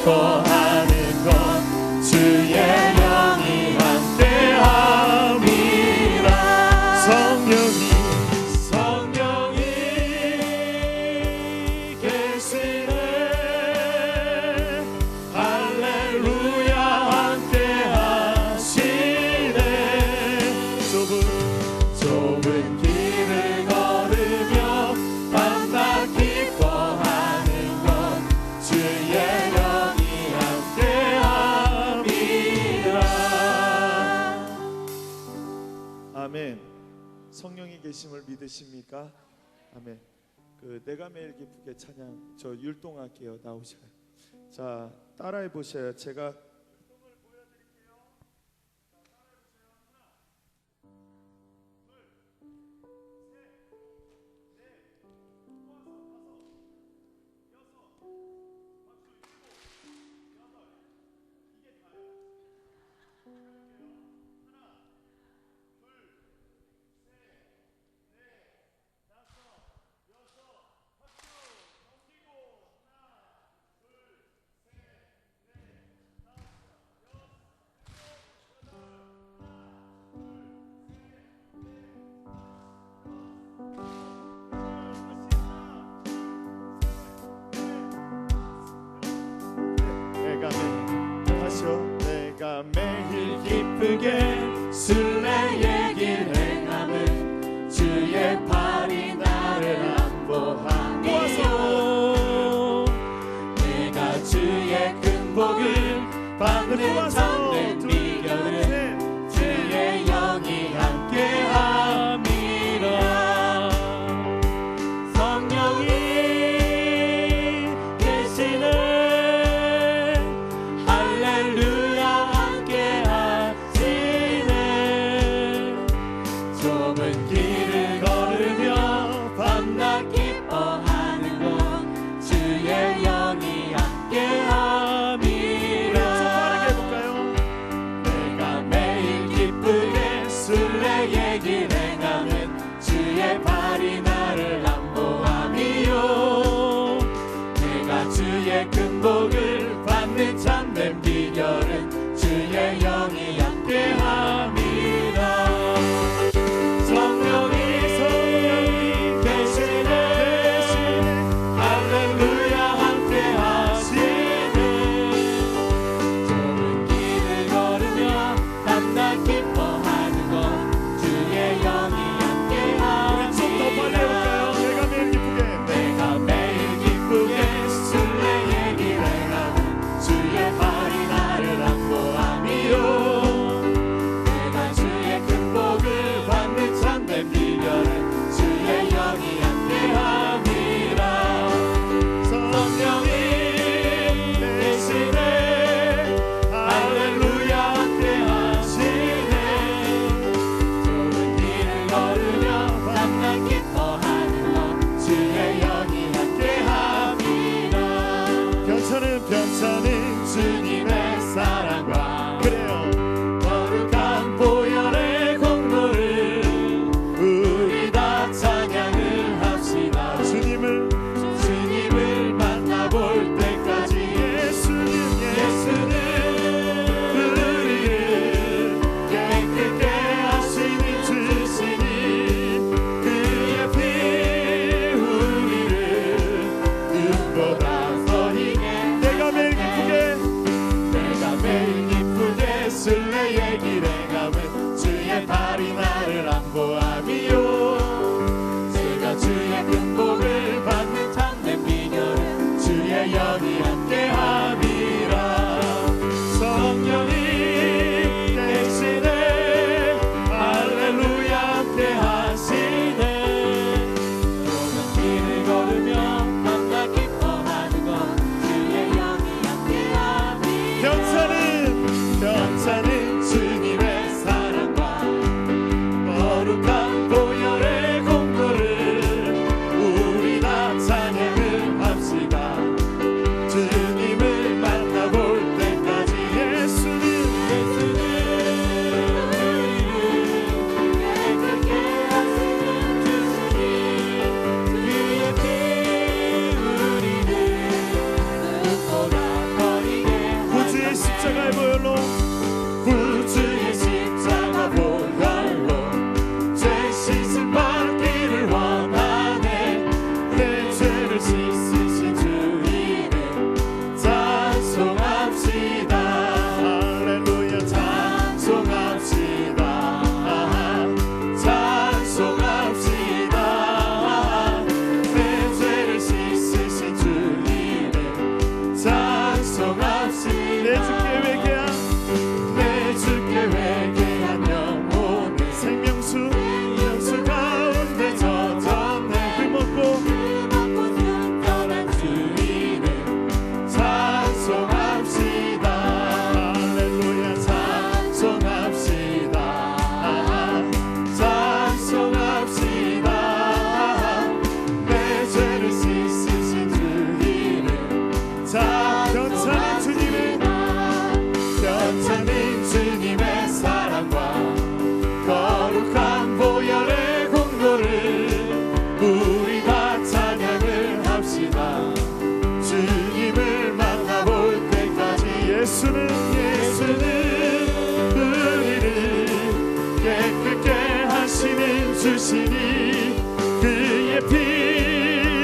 기뻐하는 것 주의 영이 함께함이라. 성령이 계시네. 할렐루야 함께하시네. 좁은 길을 걸으며 밤낮 기뻐하는 것 주의 영이 함께함이라. 아멘. 성령이 계심을 믿으십니까? 아멘. 내가 매일 기쁘게 찬양 저 율동할게요. 나오셔요. 자, 따라해 보셔요. 제가 내가 매일 기쁘게 술래 얘기를 행하면 주의 팔이 나를 안보하니요. 내가 주의 큰 복을 받는 참된 비결은 주의 영이 함께함이라. 성령이 계시네. 좁은 길을 걸으며 밤낮 기뻐하는 것 주의 영이 함께함이라. 빠르게 해볼까요? 내가 매일 기쁘게 술래 얘기를 행하면 주의 발이 나를 안보함이요. 내가 주의 큰 복을 받는 참된 비결은 주의 영이 함께함이라. 변찮은 주님의 사랑과 그래요 거룩한 보혈의 공로를 우리 다 찬양을 합시다. 주님을 만나볼 때까지 예수는 우리를 깨끗게 하시는 주시니 그의 피 우리를 눈보다 내가 매일 십자가의 보혈로 구주의 십자가 보혈로 죄 씻음 받기를 원하네. 내 죄를 씻으신 주 이름 찬송합시다. 할렐루야 찬송합시다. 찬송합시다. 내 죄를 씻으신 주 이름 찬송합시다. 내 주께 회개한 내 주께 회개한 영혼을 생명수 영수 가운데 젖었네. 흠없고 순전한 주 이름 찬송합시다. 할렐루야 찬송합시다. 찬송합시다. 내 죄를 씻으신 주 이름 변찬인 주님의 변찬인 주님의 사랑과 거룩한 보혈의 공로를 우리 다 찬양을 합시다. 주님을 만나볼 때까지 예수는 우리를 깨끗게 하시는 주시니 그의 피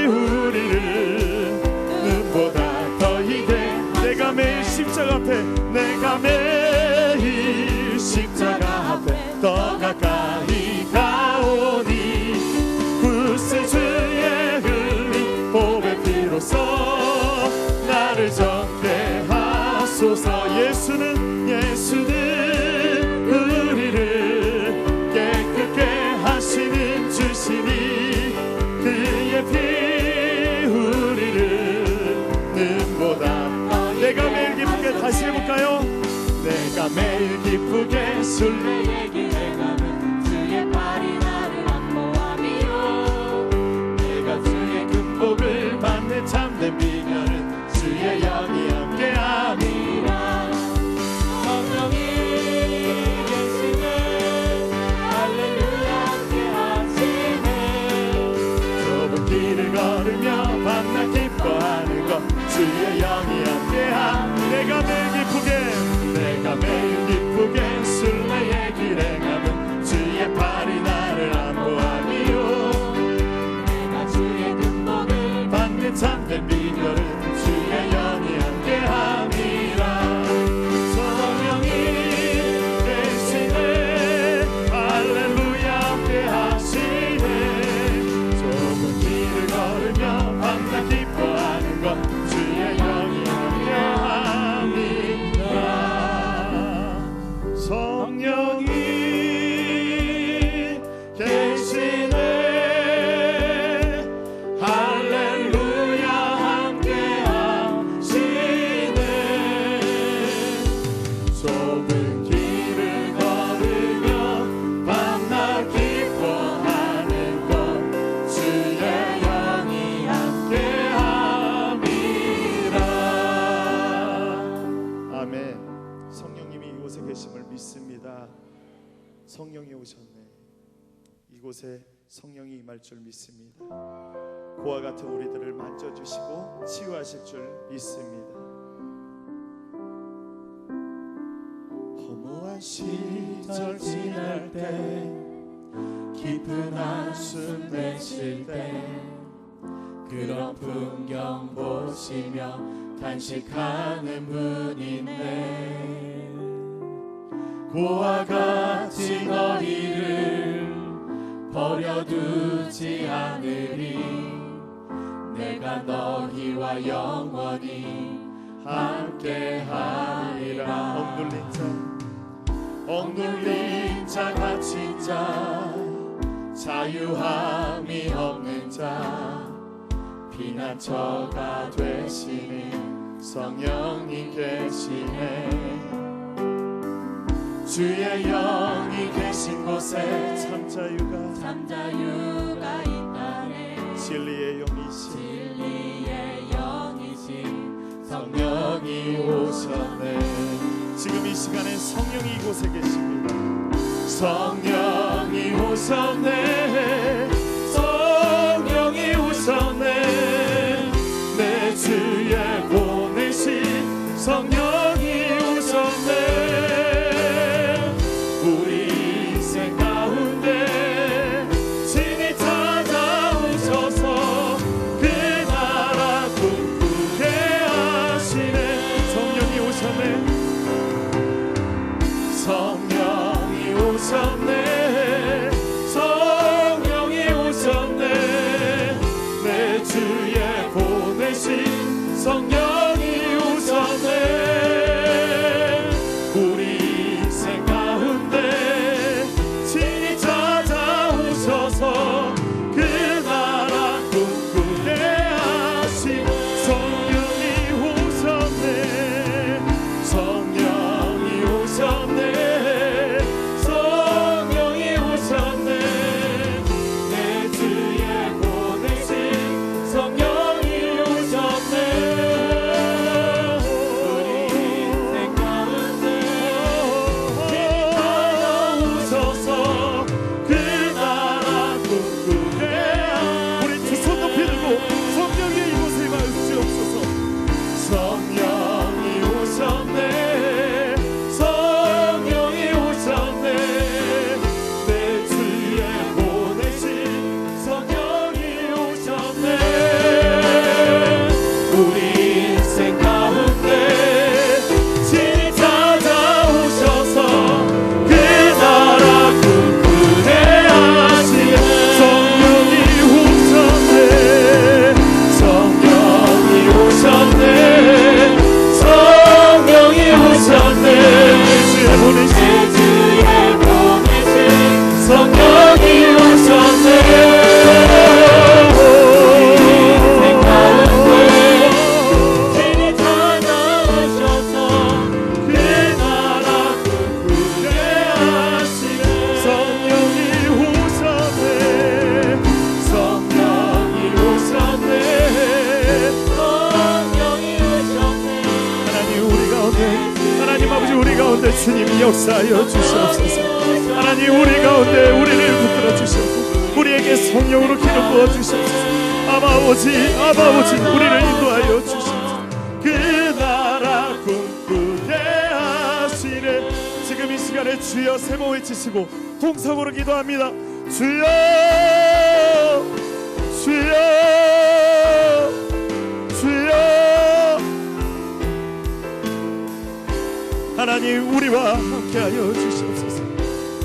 우리를 눈보다 더 희게 내가 매일 십자가 앞에 내가 매일 십자가 앞에 더 가까이 가오니 구세주의 흘린 보배 피로써 나를 정케 하소서. 예수는 우리를 깨끗게 하시는 주시니 그의 피 우리를 눈보다 내가 매일 기쁘게 다시 해볼까요? 내가 매일 기쁘게 술래의 길에 가는 주의 팔이 나를 안보하미요. 내가 주의 금복을 받는 참된 비결은 주의 영이 함께함이라. 성령이 계시네. 할렐루야 함께하시네. 좁은 길을 걸으며 밤낮 기뻐하는 것 주의 영이 함께함. 내가 매일 기쁘게 순례의 길에 가면 주의 팔이 나를 안보하미요. 내가 주의 금복을 받는 참된 비결은 주의 영이 함께함이라. 성령이 계시네. 할렐루야 함께하시네. 좁은 길을 걸으며 밤낮 기뻐하는 것 주의 영이 함께함이라. 성령이 계시네. 할렐루야 함께하시네. 좁은 길을 걸으며 밤낮 기뻐하는 것 주의 영이 함께함이라. 아멘. 성령님이 이곳에 계심을 믿습니다. 성령이 오셨네. 이곳에 성령이 임할 줄 믿습니다. 고와 같은 우리들을 만져주시고 치유하실 줄 믿습니다. 허무한 시절 지날 때 깊은 한숨 내쉴 때 그런 풍경 보시며 간식하는 분인데 고와 같이 너희를 버려두지 않으리. 내가 너희와 영원히 함께하리라. 억눌린 자 갇힌 자 자유함이 없는 자 피난처가 되시는 성령님 계시네. 주의 영이 계신 곳에 참 자유가 참자유가 있다네. 진리의 영이신 진리의 영이신 성령이 오셨네. 지금 이 시간에 성령이 이곳에 계십니다. 성령이 오셨네. 성령이 오셨네. 내 주에 보내신 성령이 오셨네. 성령이 오셨네. 우리 인생 가운데 친히 찾아오셔서 그 나라 꿈꾸게 하신 성령이 오셨네. 성령이 오셨네. 성령이 오셨네. 내 주에 보내신 성령이 오셨네. 우리 인생 가운데 찾아오셔서 그 나라 꿈꾸게 우리 두 손 높이 들고 성령의 이곳에 임하시옵소서. 성령이 오셨네. 성령이 오셨네. 내 주에 보내신 성령이 오셨네. 우리 인생 가운데 친히 찾아오셔서 그 나라 꿈꾸게 하신 성령이 오셨네. 성령이 오셨네. 성령이 오셨네. 주에 보내신 내 주에 보내신 성령이 오셨네. 인생 가운데 친히 찾아오셔서 그 나라 꿈꾸게 하시네. 성령이 오셨네. 성령이 오셨네. 성령이 오셨네. 하나님 우리 가운데, 하나님 아버지 우리 가운데 주님이 역사하여 주시옵소서. 하나님 우리 가운데 우리를 붙들어 주시옵고 우리에게 성령으로 기름 부어 주시옵소서. 아버지 우리를 인도하여 주시옵소서. 그 나라 꿈꾸게 하시네. 지금 이 시간에 주여 세 번 외치시고 동성으로 기도합니다. 주여 주여 주여. 하나님 우리와 함께하여 주시옵소서.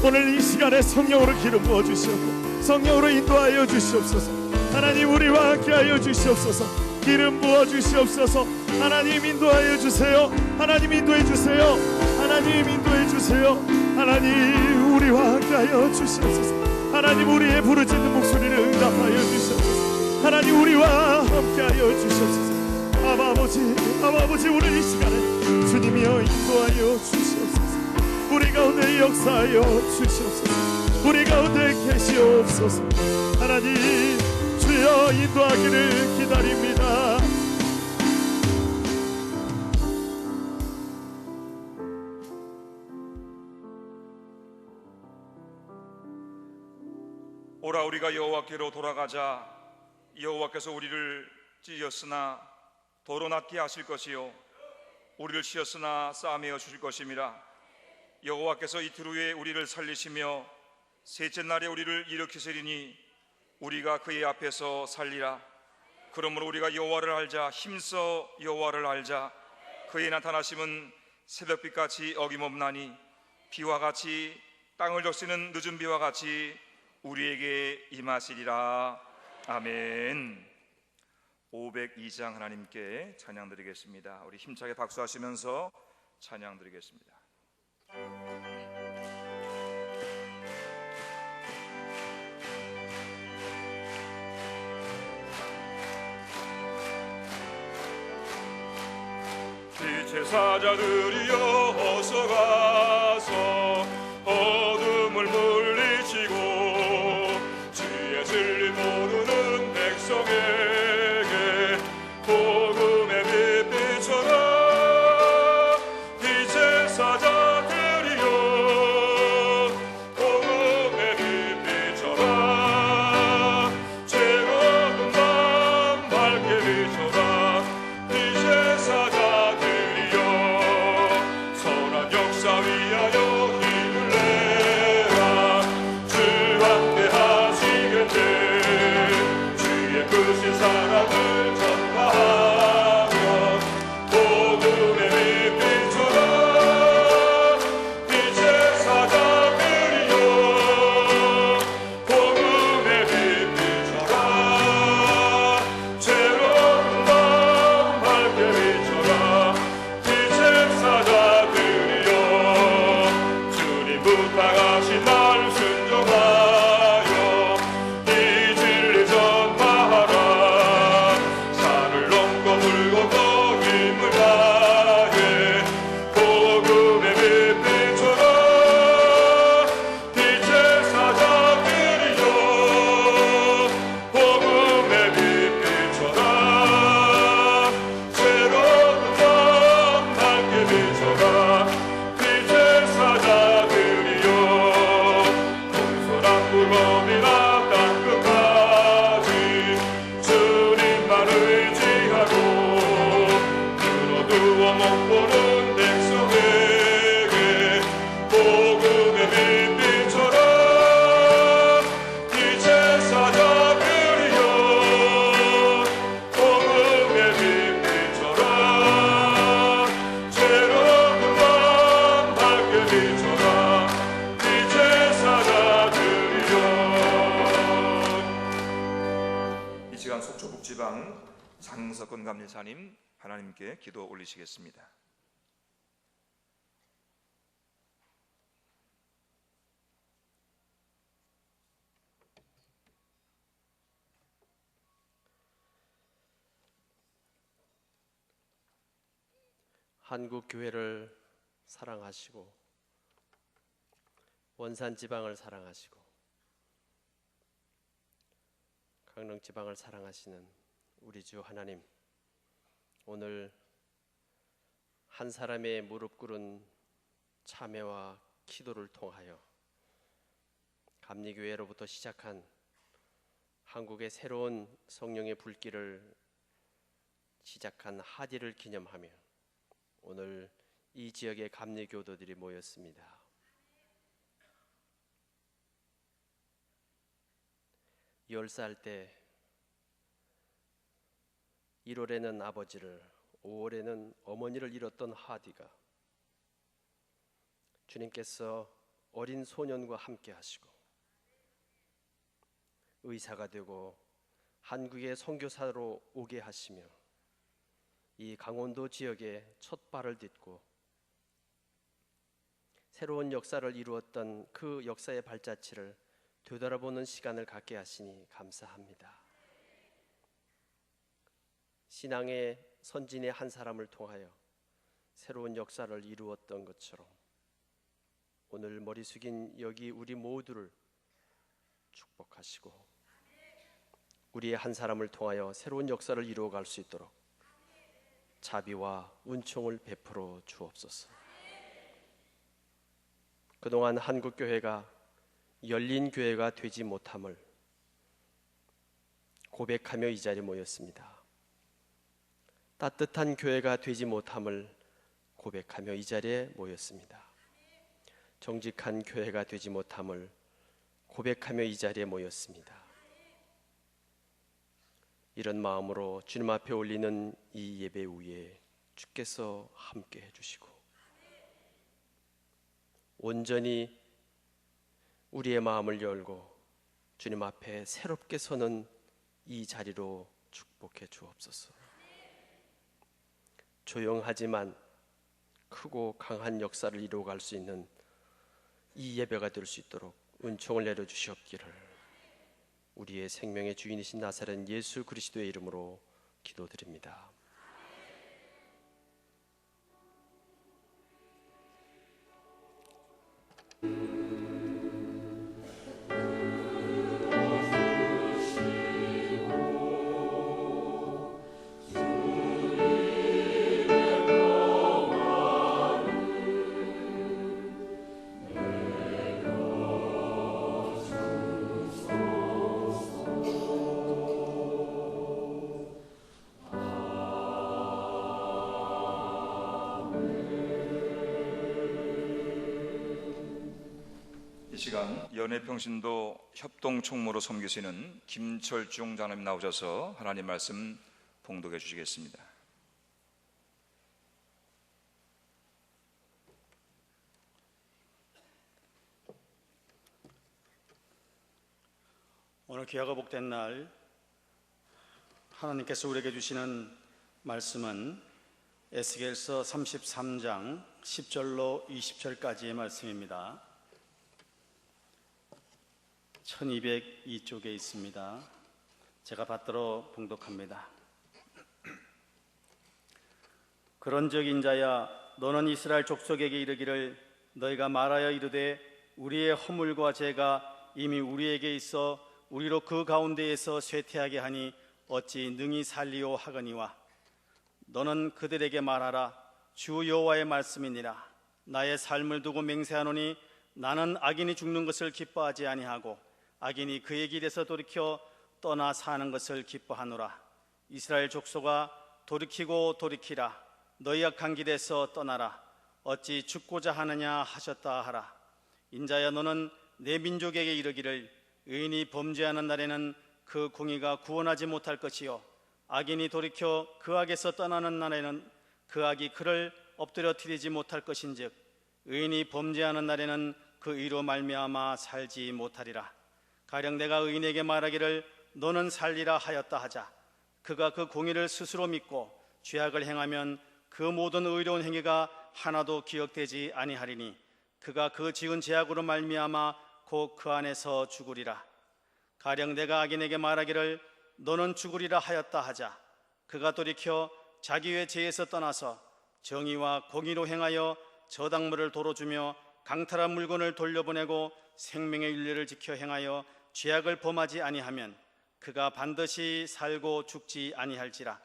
오늘 이 시간에 성령으로 기름 부어 주시옵고 성령으로 인도하여 주시옵소서. 하나님 우리와 함께하여 주시옵소서. 기름 부어 주시옵소서. 하나님 인도하여 주세요. 하나님 인도해 주세요. 하나님 인도해 주세요. 하나님 우리와 함께하여 주시옵소서. 하나님 우리의 부르짖는 목소리를 응답하여 주시옵소서. 하나님 우리와 함께하여 주시옵소서. 아버지 오늘 이 시간에 주님이여 인도하여 주시옵소서. 우리 가운데 역사하여 주시옵소서. 우리 가운데 계시옵소서. 하나님 주여 인도하기를 기다립니다. 오라 우리가 여호와께로 돌아가자. 여호와께서 우리를 찢었으나 도로 낫게 하실 것이요 우리를 치었으나 싸매어 주실 것임이라. 여호와께서 이틀 후에 우리를 살리시며 셋째 날에 우리를 일으키시리니 우리가 그의 앞에서 살리라. 그러므로 우리가 여호와를 알자. 힘써 여호와를 알자. 그의 나타나심은 새벽빛같이 어김없나니 비와 같이 땅을 적시는 늦은 비와 같이 우리에게 임하시리라. 아멘. 502장 하나님께 찬양 드리겠습니다. 우리 힘차게 박수하시면서 찬양 드리겠습니다. 빛의 사자들이여 어서 가서 어둠을 물리치고 주의 진리 모르는 백성에게 복음의 빛 비춰라. 빛의 사자들이여 복음의 빛 비춰라. 즐거운 밤 밝게 비춰라. 빛의 사자들이여 선한 역사 위에 구원 못 보는 백성에게 복음의 빛비춰라. 이 제사장들이여 복음의 빛비춰라. 새로운 밤 밝게 비춰라. 이 제사장들이여. 이 시간 속초북지방 장석근 감리사님 하나님께 기도 올리시겠습니다. 한국 교회를 사랑하시고 원산 지방을 사랑하시고 강릉 지방을 사랑하시는 우리 주 하나님, 오늘 한 사람의 무릎 꿇은 참회와 기도를 통하여 감리교회로부터 시작한 한국의 새로운 성령의 불길을 시작한 하디를 기념하며 오늘 이 지역의 감리교도들이 모였습니다. 열 살 때 1월에는 아버지를, 5월에는 어머니를 잃었던 하디가 주님께서 어린 소년과 함께 하시고 의사가 되고 한국의 선교사로 오게 하시며 이 강원도 지역에 첫 발을 딛고 새로운 역사를 이루었던 그 역사의 발자취를 되돌아보는 시간을 갖게 하시니 감사합니다. 신앙의 선진의 한 사람을 통하여 새로운 역사를 이루었던 것처럼 오늘 머리 숙인 여기 우리 모두를 축복하시고 우리의 한 사람을 통하여 새로운 역사를 이루어갈 수 있도록 자비와 은총을 베풀어 주옵소서. 그동안 한국교회가 열린 교회가 되지 못함을 고백하며 이 자리에 모였습니다. 따뜻한 교회가 되지 못함을 고백하며 이 자리에 모였습니다. 정직한 교회가 되지 못함을 고백하며 이 자리에 모였습니다. 이런 마음으로 주님 앞에 올리는 이 예배 위에 주께서 함께 해주시고 온전히 우리의 마음을 열고 주님 앞에 새롭게 서는 이 자리로 축복해 주옵소서. 조용하지만 크고 강한 역사를 이루어갈 수 있는 이 예배가 될 수 있도록 은총을 내려주시옵기를 우리의 생명의 주인이신 나사렛 예수 그리스도의 이름으로 기도드립니다. 이 시간 연회평신도 협동총무로 섬기시는 김철중 장로님 나오셔서 하나님 말씀 봉독해 주시겠습니다. 오늘 귀하고 복된 날 하나님께서 우리에게 주시는 말씀은 에스겔서 33장 10절로 20절까지의 말씀입니다. 1202쪽에 있습니다. 제가 받들어 봉독합니다. 그런즉 인자야, 너는 이스라엘 족속에게 이르기를 너희가 말하여 이르되 우리의 허물과 죄가 이미 우리에게 있어 우리로 그 가운데에서 쇠퇴하게 하니 어찌 능히 살리오 하거니와 너는 그들에게 말하라. 주 여호와의 말씀이니라. 나의 삶을 두고 맹세하노니 나는 악인이 죽는 것을 기뻐하지 아니하고 악인이 그의 길에서 돌이켜 떠나 사는 것을 기뻐하노라. 이스라엘 족속아 돌이키고 돌이키라. 너희 악한 길에서 떠나라. 어찌 죽고자 하느냐 하셨다 하라. 인자야, 너는 내 민족에게 이르기를 의인이 범죄하는 날에는 그 공의가 구원하지 못할 것이요 악인이 돌이켜 그 악에서 떠나는 날에는 그 악이 그를 엎드려뜨리지 못할 것인즉 의인이 범죄하는 날에는 그 의로 말미암아 살지 못하리라. 가령 내가 의인에게 말하기를 너는 살리라 하였다 하자. 그가 그 공의를 스스로 믿고 죄악을 행하면 그 모든 의로운 행위가 하나도 기억되지 아니하리니 그가 그 지은 죄악으로 말미암아 곧 그 안에서 죽으리라. 가령 내가 악인에게 말하기를 너는 죽으리라 하였다 하자. 그가 돌이켜 자기의 죄에서 떠나서 정의와 공의로 행하여 저당물을 도로 주며 강탈한 물건을 돌려보내고 생명의 윤리를 지켜 행하여 죄악을 범하지 아니하면 그가 반드시 살고 죽지 아니할지라.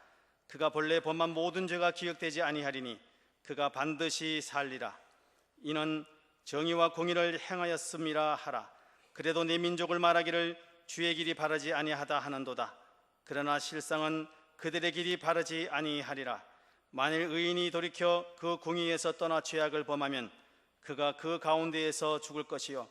그가 본래 범한 모든 죄가 기억되지 아니하리니 그가 반드시 살리라. 이는 정의와 공의를 행하였음이라 하라. 그래도 내 민족을 말하기를 주의 길이 바르지 아니하다 하는도다. 그러나 실상은 그들의 길이 바르지 아니하리라. 만일 의인이 돌이켜 그 공의에서 떠나 죄악을 범하면 그가 그 가운데에서 죽을 것이요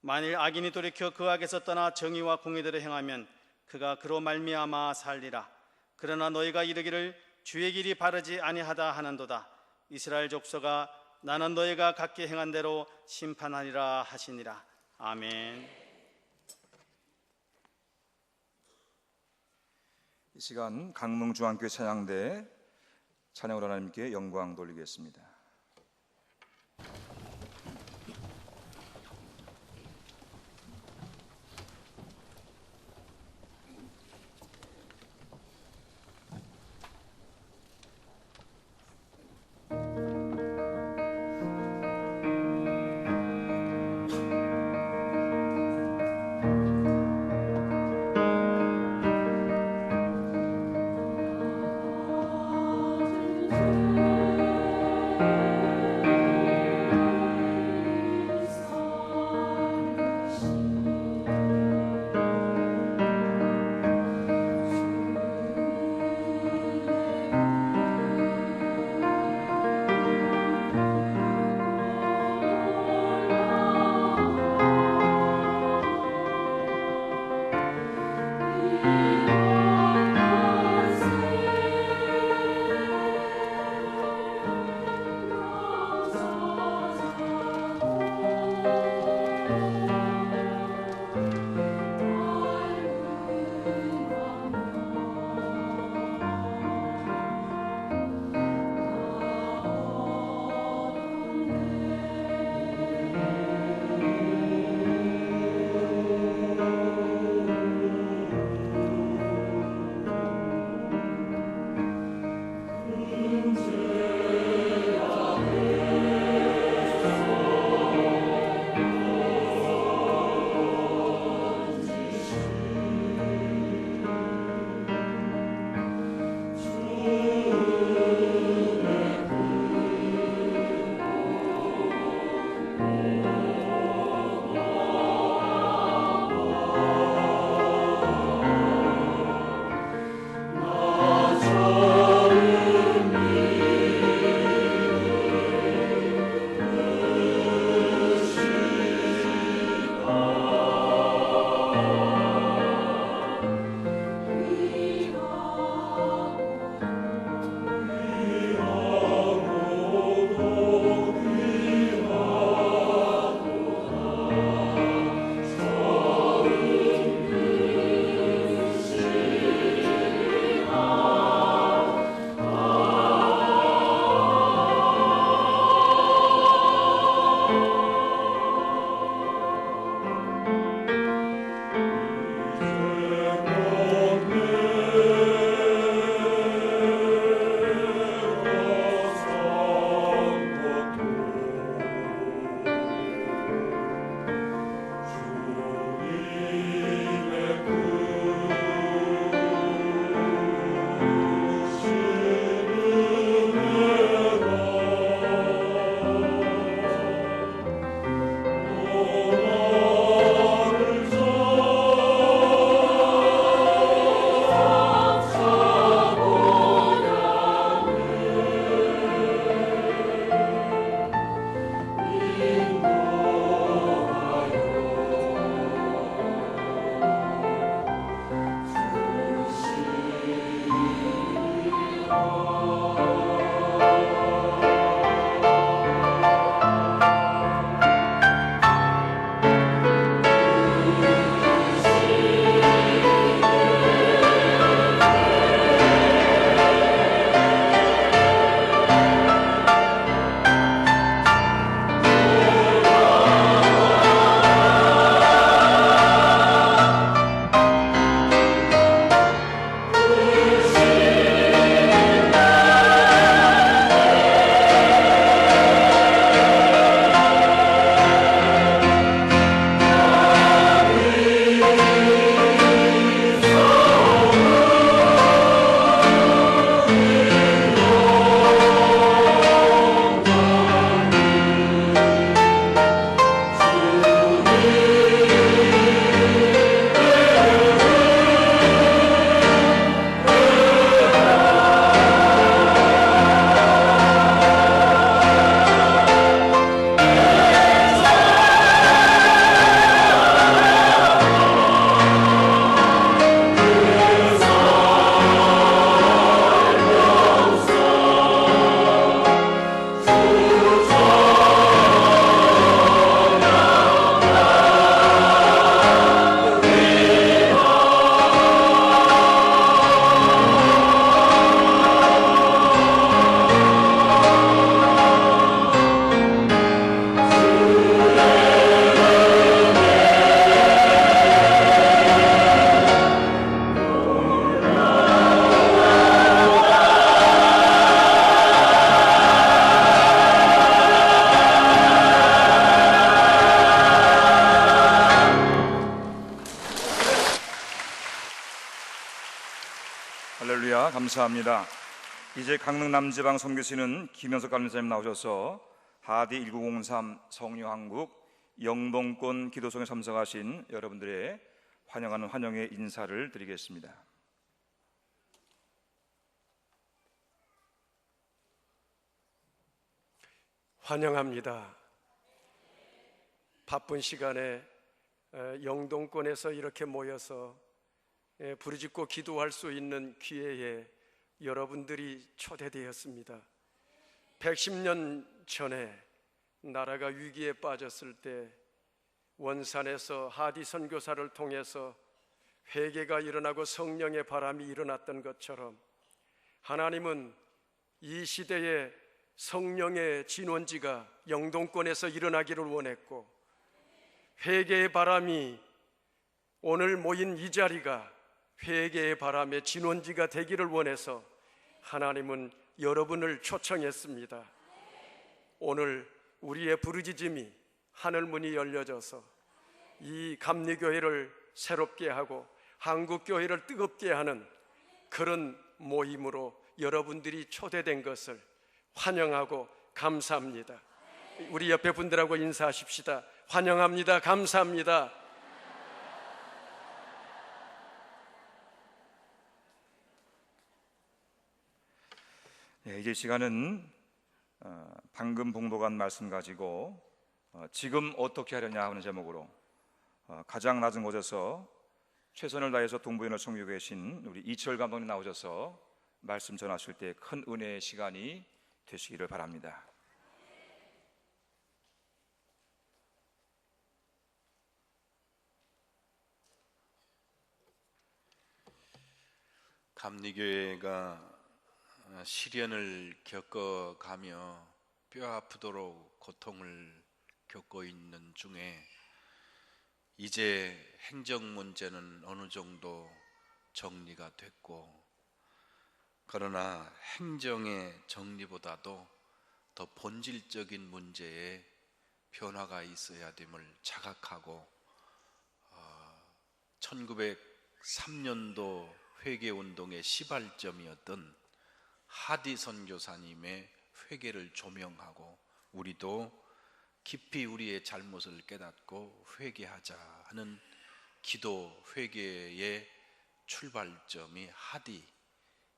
만일 악인이 돌이켜 그 악에서 떠나 정의와 공의대로 행하면 그가 그로 말미암아 살리라. 그러나 너희가 이르기를 주의 길이 바르지 아니하다 하는도다. 이스라엘 족속아, 나는 너희가 각기 행한 대로 심판하리라 하시니라. 아멘. 이 시간 강릉중앙교회 찬양대 찬양으로 하나님께 영광 돌리겠습니다. 감사합니다. 이제 강릉 남지방 선교시는 김현석 감사님 나오셔서 하디 1903 성령한국 영동권 기도성에 참석하신 여러분들의 환영하는 환영의 인사를 드리겠습니다. 환영합니다. 바쁜 시간에 영동권에서 이렇게 모여서 부르짖고 기도할 수 있는 기회에 여러분들이 초대되었습니다. 110년 전에 나라가 위기에 빠졌을 때 원산에서 하디 선교사를 통해서 회개가 일어나고 성령의 바람이 일어났던 것처럼 하나님은 이 시대에 성령의 진원지가 영동권에서 일어나기를 원했고, 회개의 바람이 오늘 모인 이 자리가 회개의 바람의 진원지가 되기를 원해서 하나님은 여러분을 초청했습니다. 오늘 우리의 부르짖음이 하늘문이 열려져서 이 감리교회를 새롭게 하고 한국교회를 뜨겁게 하는 그런 모임으로 여러분들이 초대된 것을 환영하고 감사합니다. 우리 옆에 분들하고 인사하십시다. 환영합니다. 감사합니다. 이제 시간은 방금 봉독한 말씀 가지고 지금 어떻게 하려냐 하는 제목으로 가장 낮은 곳에서 최선을 다해서 동부연을 섬기고 계신 우리 이철 감독님 나오셔서 말씀 전하실 때 큰 은혜의 시간이 되시기를 바랍니다. 감리교회가 시련을 겪어가며 뼈 아프도록 고통을 겪고 있는 중에 이제 행정 문제는 어느 정도 정리가 됐고, 그러나 행정의 정리보다도 더 본질적인 문제에 변화가 있어야 됨을 자각하고 1903년도 회개운동의 시발점이었던 하디 선교사님의 회개를 조명하고 우리도 깊이 우리의 잘못을 깨닫고 회개하자 하는 기도 회개의 출발점이 하디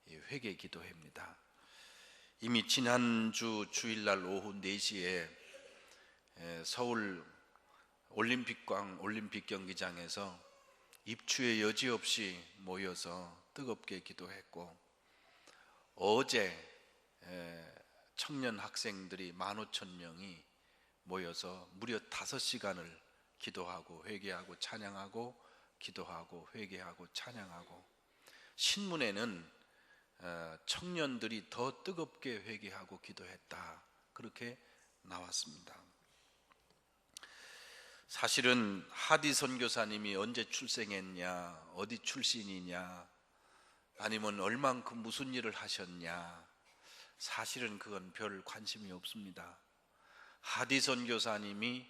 회개 기도회입니다. 이미 지난주 주일날 오후 4시에 서울 올림픽광 올림픽 경기장에서 입추의 여지없이 모여서 뜨겁게 기도했고, 어제 청년 학생들이 15,000명이 모여서 무려 5시간을 기도하고 회개하고 찬양하고 기도하고 회개하고 찬양하고, 신문에는 청년들이 더 뜨겁게 회개하고 기도했다 그렇게 나왔습니다. 사실은 하디 선교사님이 언제 출생했냐, 어디 출신이냐, 아니면 얼만큼 무슨 일을 하셨냐, 사실은 그건 별 관심이 없습니다. 하디 선교사님이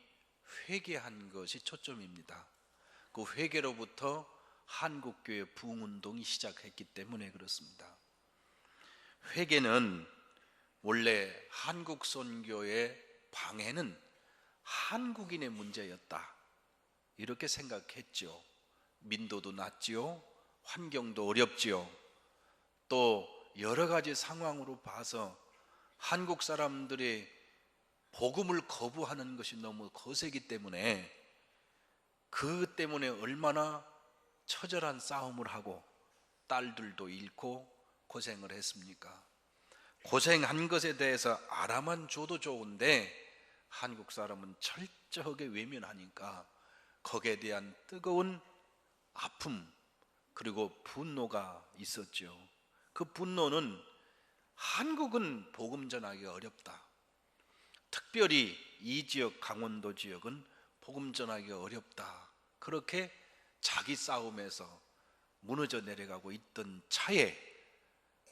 회개한 것이 초점입니다. 그 회개로부터 한국교회 부흥운동이 시작했기 때문에 그렇습니다. 회개는 원래 한국 선교의 방해는 한국인의 문제였다 이렇게 생각했죠. 민도도 낮지요, 환경도 어렵지요, 또 여러 가지 상황으로 봐서 한국 사람들의 복음을 거부하는 것이 너무 거세기 때문에 그 때문에 얼마나 처절한 싸움을 하고 딸들도 잃고 고생을 했습니까? 고생한 것에 대해서 알아만 줘도 좋은데 한국 사람은 철저하게 외면하니까 거기에 대한 뜨거운 아픔 그리고 분노가 있었죠. 그 분노는 한국은 복음 전하기가 어렵다, 특별히 이 지역 강원도 지역은 복음 전하기가 어렵다, 그렇게 자기 싸움에서 무너져 내려가고 있던 차에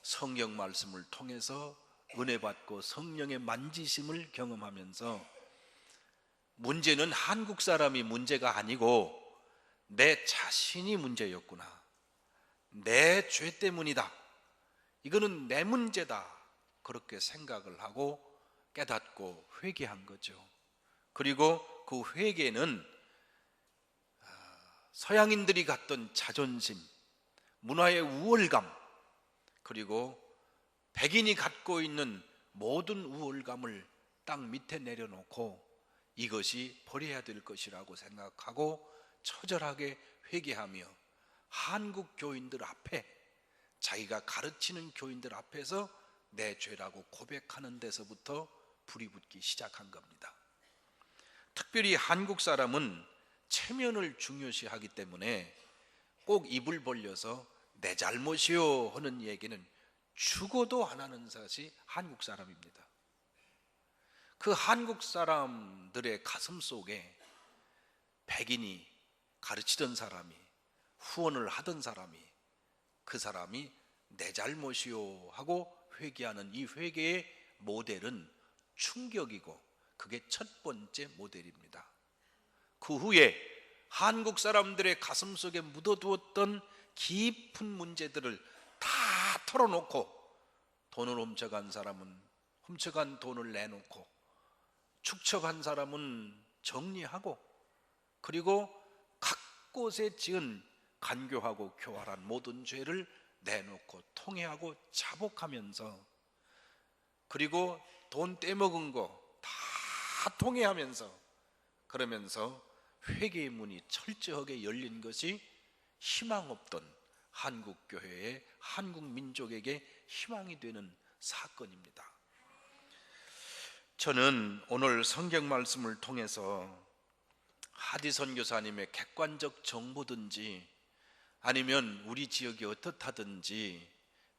성경 말씀을 통해서 은혜 받고 성령의 만지심을 경험하면서 문제는 한국 사람이 문제가 아니고 내 자신이 문제였구나, 내 죄 때문이다, 이거는 내 문제다, 그렇게 생각을 하고 깨닫고 회개한 거죠. 그리고 그 회개는 서양인들이 갖던 자존심, 문화의 우월감, 그리고 백인이 갖고 있는 모든 우월감을 땅 밑에 내려놓고 이것이 버려야 될 것이라고 생각하고 처절하게 회개하며 한국 교인들 앞에, 자기가 가르치는 교인들 앞에서 내 죄라고 고백하는 데서부터 불이 붙기 시작한 겁니다. 특별히 한국 사람은 체면을 중요시하기 때문에 꼭 입을 벌려서 내 잘못이요 하는 얘기는 죽어도 안 하는 것이 한국 사람입니다. 그 한국 사람들의 가슴 속에 백인이 가르치던 사람이, 후원을 하던 사람이, 그 사람이 내 잘못이요 하고 회개하는 이 회개의 모델은 충격이고, 그게 첫 번째 모델입니다. 그 후에 한국 사람들의 가슴 속에 묻어두었던 깊은 문제들을 다 털어놓고, 돈을 훔쳐간 사람은 훔쳐간 돈을 내놓고, 축척한 사람은 정리하고, 그리고 각 곳에 지은 간교하고 교활한 모든 죄를 내놓고 통회하고 자복하면서, 그리고 돈 떼먹은 거 다 통회하면서, 그러면서 회개의 문이 철저하게 열린 것이 희망 없던 한국 교회의, 한국 민족에게 희망이 되는 사건입니다. 저는 오늘 성경 말씀을 통해서 하디 선교사님의 객관적 정보든지, 아니면 우리 지역이 어떻다든지,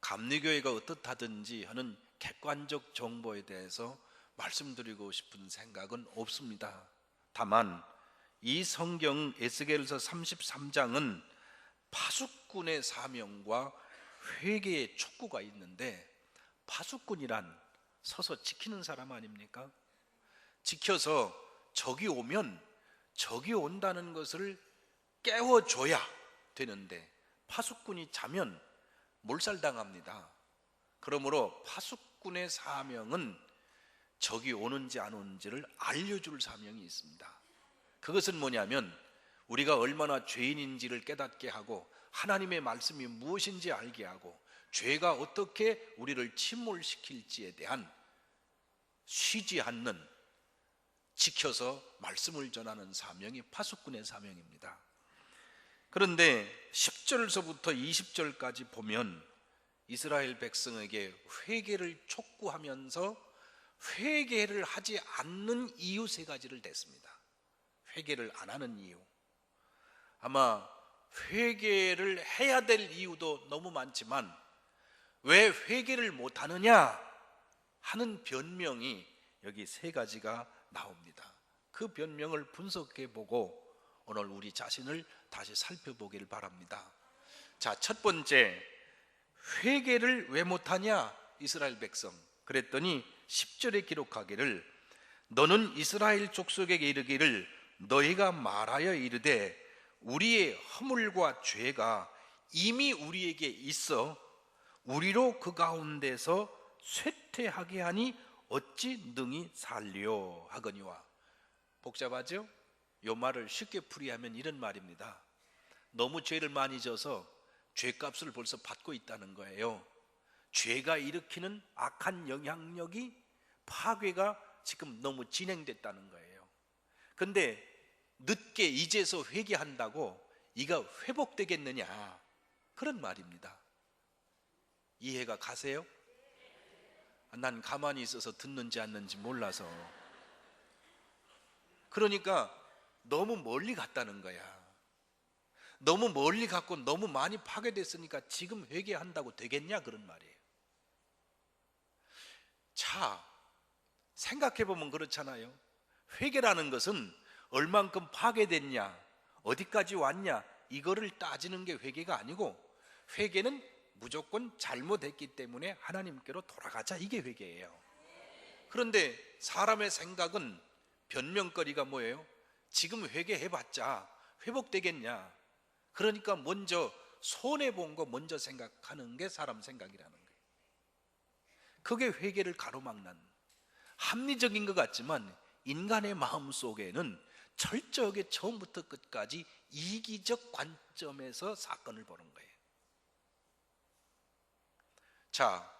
감리교회가 어떻다든지 하는 객관적 정보에 대해서 말씀드리고 싶은 생각은 없습니다. 다만 이 성경 에스겔서 33장은 파수꾼의 사명과 회개의 촉구가 있는데, 파수꾼이란 서서 지키는 사람 아닙니까? 지켜서 적이 오면 적이 온다는 것을 깨워줘야 되는데, 파수꾼이 자면 몰살당합니다. 그러므로 파수꾼의 사명은 적이 오는지 안 오는지를 알려줄 사명이 있습니다. 그것은 뭐냐면, 우리가 얼마나 죄인인지를 깨닫게 하고, 하나님의 말씀이 무엇인지 알게 하고, 죄가 어떻게 우리를 침몰시킬지에 대한 쉬지 않는, 지켜서 말씀을 전하는 사명이 파수꾼의 사명입니다. 그런데 10절서부터 20절까지 보면 이스라엘 백성에게 회개를 촉구하면서 회개를 하지 않는 이유 세 가지를 댔습니다. 회개를 안 하는 이유, 아마 회개를 해야 될 이유도 너무 많지만 왜 회개를 못하느냐 하는 변명이 여기 세 가지가 나옵니다. 그 변명을 분석해 보고 오늘 우리 자신을 다시 살펴보길 바랍니다. 자, 첫 번째, 회개를 왜 못하냐 이스라엘 백성. 그랬더니 10절에 기록하기를, 너는 이스라엘 족속에게 이르기를 너희가 말하여 이르되 우리의 허물과 죄가 이미 우리에게 있어 우리로 그 가운데서 쇠퇴하게 하니 어찌 능히 살려 하거니와. 복잡하죠? 요 말을 쉽게 풀이하면 이런 말입니다. 너무 죄를 많이 져서 죄값을 벌써 받고 있다는 거예요. 죄가 일으키는 악한 영향력이, 파괴가 지금 너무 진행됐다는 거예요. 근데 늦게 이제서 회개한다고 이가 회복되겠느냐, 그런 말입니다. 이해가 가세요? 난 가만히 있어서 듣는지 않는지 몰라서. 그러니까 너무 멀리 갔다는 거야. 너무 멀리 갔고 너무 많이 파괴됐으니까 지금 회개한다고 되겠냐, 그런 말이에요. 자, 생각해보면 그렇잖아요. 회개라는 것은 얼만큼 파괴됐냐, 어디까지 왔냐, 이거를 따지는 게 회개가 아니고, 회개는 무조건 잘못했기 때문에 하나님께로 돌아가자, 이게 회개예요. 그런데 사람의 생각은 변명거리가 뭐예요? 지금 회개해봤자 회복되겠냐, 그러니까 먼저 손해본 거 먼저 생각하는 게 사람 생각이라는 거예요. 그게 회개를 가로막는, 합리적인 것 같지만 인간의 마음 속에는 철저하게 처음부터 끝까지 이기적 관점에서 사건을 보는 거예요. 자,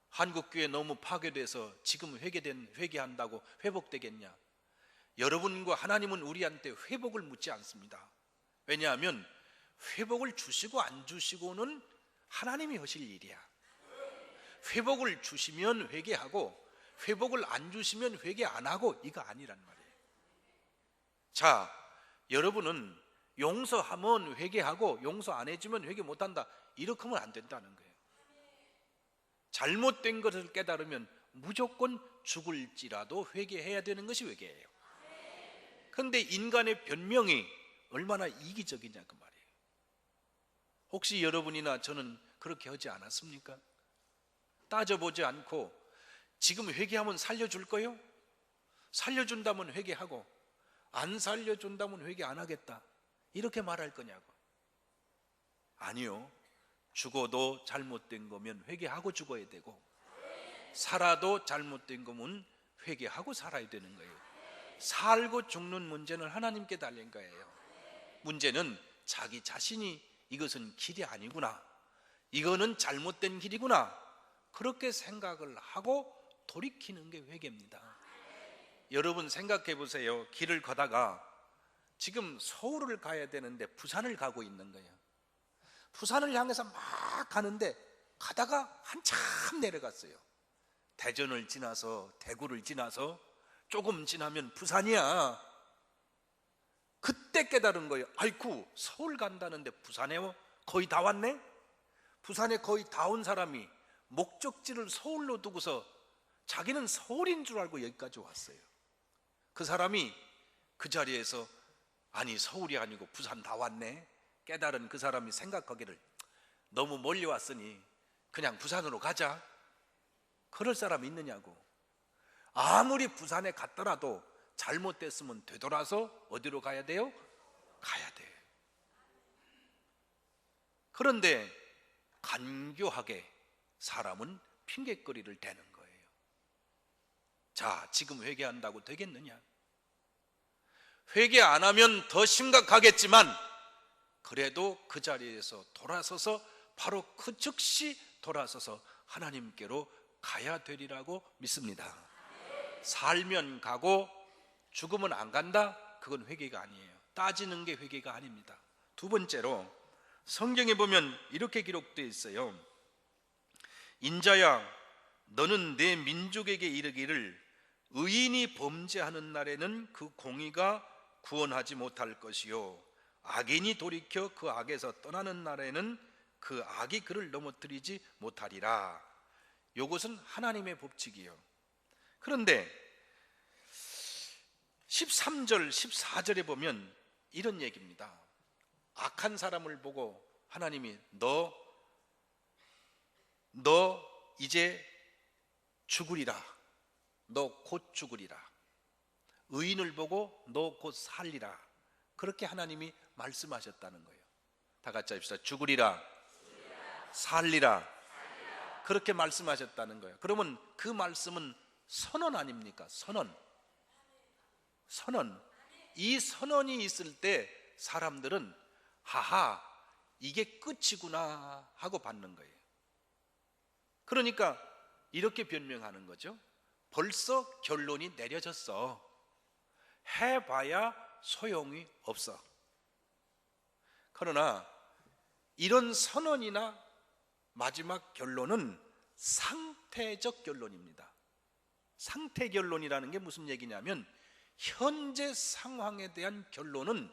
한국교회 너무 파괴돼서 지금 회개한다고 회복되겠냐? 여러분과 하나님은 우리한테 회복을 묻지 않습니다. 왜냐하면 회복을 주시고 안 주시고는 하나님이 하실 일이야. 회복을 주시면 회개하고 회복을 안 주시면 회개 안 하고, 이거 아니란 말이에요. 자, 여러분은 용서하면 회개하고 용서 안 해주면 회개 못한다, 이렇게 하면 안 된다는 거예요. 잘못된 것을 깨달으면 무조건 죽을지라도 회개해야 되는 것이 회개예요. 그런데 인간의 변명이 얼마나 이기적이냐 그 말이에요. 혹시 여러분이나 저는 그렇게 하지 않았습니까? 따져보지 않고 지금 회개하면 살려줄 거요? 살려준다면 회개하고 안 살려준다면 회개 안 하겠다, 이렇게 말할 거냐고. 아니요. 죽어도 잘못된 거면 회개하고 죽어야 되고, 살아도 잘못된 거면 회개하고 살아야 되는 거예요. 살고 죽는 문제는 하나님께 달린 거예요. 문제는 자기 자신이 이것은 길이 아니구나, 이거는 잘못된 길이구나, 그렇게 생각을 하고 돌이키는 게 회개입니다. 여러분 생각해 보세요. 길을 가다가 지금 서울을 가야 되는데 부산을 가고 있는 거예요. 부산을 향해서 막 가는데 가다가 한참 내려갔어요. 대전을 지나서 대구를 지나서 조금 지나면 부산이야. 그때 깨달은 거예요. 아이쿠, 서울 간다는데 부산에 거의 다 왔네? 부산에 거의 다 온 사람이 목적지를 서울로 두고서 자기는 서울인 줄 알고 여기까지 왔어요. 그 사람이 그 자리에서 아니 서울이 아니고 부산 다 왔네 깨달은 그 사람이 생각하기를 너무 멀리 왔으니 그냥 부산으로 가자, 그럴 사람 있느냐고. 아무리 부산에 갔더라도 잘못됐으면 되돌아서 어디로 가야 돼요? 가야 돼. 그런데 간교하게 사람은 핑계거리를 대는 거예요. 자, 지금 회개한다고 되겠느냐? 회개 안 하면 더 심각하겠지만 그래도 그 자리에서 돌아서서 바로 그 즉시 돌아서서 하나님께로 가야 되리라고 믿습니다. 살면 가고 죽으면 안 간다? 그건 회개가 아니에요. 따지는 게 회개가 아닙니다. 두 번째로 성경에 보면 이렇게 기록되어 있어요. 인자야, 너는 내 민족에게 이르기를 의인이 범죄하는 날에는 그 공의가 구원하지 못할 것이요 악인이 돌이켜 그 악에서 떠나는 날에는 그 악이 그를 넘어뜨리지 못하리라. 이것은 하나님의 법칙이요. 그런데 13절 14절에 보면 이런 얘기입니다. 악한 사람을 보고 하나님이 너 이제 죽으리라, 너 곧 죽으리라. 의인을 보고 너 곧 살리라, 그렇게 하나님이 말씀하셨다는 거예요. 다 같이 합시다. 죽으리라, 살리라, 그렇게 말씀하셨다는 거예요. 그러면 그 말씀은 선언 아닙니까? 선언. 이 선언이 있을 때 사람들은 하하, 이게 끝이구나 하고 받는 거예요. 그러니까 이렇게 변명하는 거죠. 벌써 결론이 내려졌어. 해봐야 소용이 없어. 그러나 이런 선언이나 마지막 결론은 상태적 결론입니다. 상태 결론이라는 게 무슨 얘기냐면 현재 상황에 대한 결론은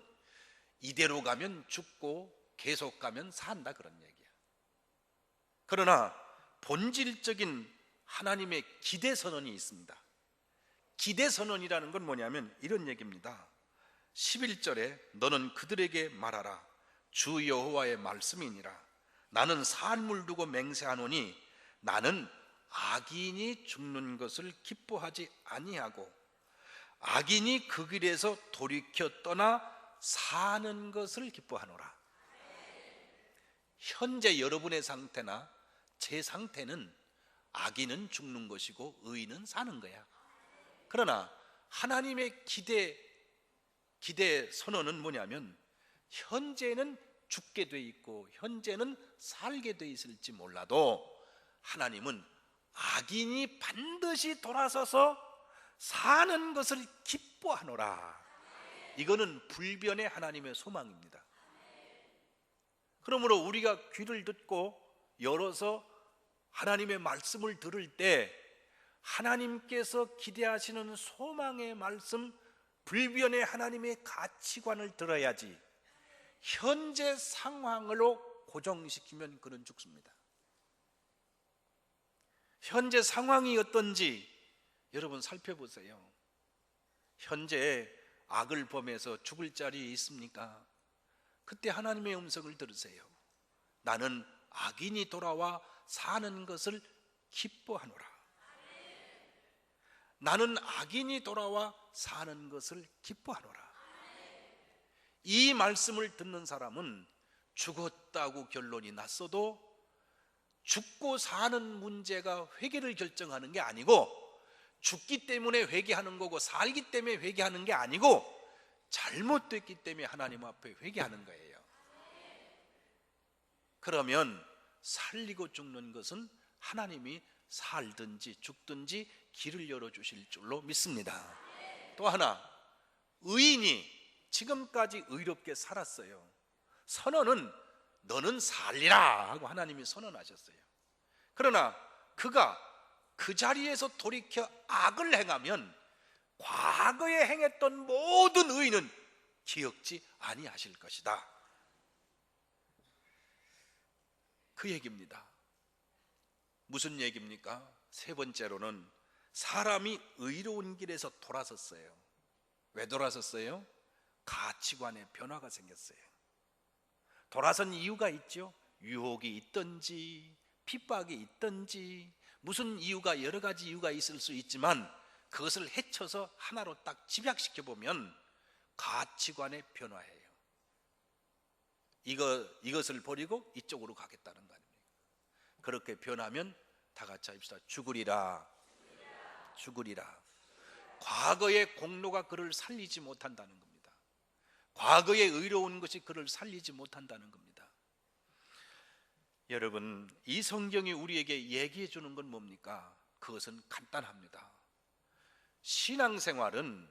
이대로 가면 죽고 계속 가면 산다, 그런 얘기야. 그러나 본질적인 하나님의 기대 선언이 있습니다. 기대 선언이라는 건 뭐냐면 이런 얘기입니다. 11절에 너는 그들에게 말하라. 주 여호와의 말씀이니라. 나는 산물 두고 맹세하노니 나는 악인이 죽는 것을 기뻐하지 아니하고 악인이 그 길에서 돌이켜 떠나 사는 것을 기뻐하노라. 현재 여러분의 상태나 제 상태는 악인은 죽는 것이고 의인은 사는 거야. 그러나 하나님의 기대 선언은 뭐냐면 현재는 죽게 돼 있고 현재는 살게 돼 있을지 몰라도 하나님은 악인이 반드시 돌아서서 사는 것을 기뻐하노라. 이거는 불변의 하나님의 소망입니다. 그러므로 우리가 귀를 듣고 열어서 하나님의 말씀을 들을 때 하나님께서 기대하시는 소망의 말씀, 불변의 하나님의 가치관을 들어야지 현재 상황으로 고정시키면 그는 죽습니다. 현재 상황이 어떤지 여러분 살펴보세요. 현재 악을 범해서 죽을 자리에 있습니까? 그때 하나님의 음성을 들으세요. 나는 악인이 돌아와 사는 것을 기뻐하노라. 나는 악인이 돌아와 사는 것을 기뻐하노라. 이 말씀을 듣는 사람은 죽었다고 결론이 났어도 죽고 사는 문제가 회개를 결정하는 게 아니고, 죽기 때문에 회개하는 거고 살기 때문에 회개하는 게 아니고 잘못됐기 때문에 하나님 앞에 회개하는 거예요. 그러면 살리고 죽는 것은 하나님이 살든지 죽든지 길을 열어주실 줄로 믿습니다. 또 하나, 의인이 지금까지 의롭게 살았어요. 선언은 너는 살리라 하고 하나님이 선언하셨어요. 그러나 그가 그 자리에서 돌이켜 악을 행하면 과거에 행했던 모든 의인은 기억지 아니하실 것이다. 그 얘기입니다. 무슨 얘기입니까? 세 번째로는 사람이 의로운 길에서 돌아섰어요. 왜 돌아섰어요? 가치관의 변화가 생겼어요. 돌아선 이유가 있죠. 유혹이 있든지 핍박이 있든지 무슨 이유가, 여러 가지 이유가 있을 수 있지만 그것을 헤쳐서 하나로 딱 집약시켜 보면 가치관의 변화예요. 이것을 버리고 이쪽으로 가겠다는 거 아닙니까? 그렇게 변하면 다 같이 합시다. 죽으리라. 죽으리라. 과거의 공로가 그를 살리지 못한다는 겁니다. 과거의 의로운 것이 그를 살리지 못한다는 겁니다. 여러분, 이 성경이 우리에게 얘기해 주는 건 뭡니까? 그것은 간단합니다. 신앙생활은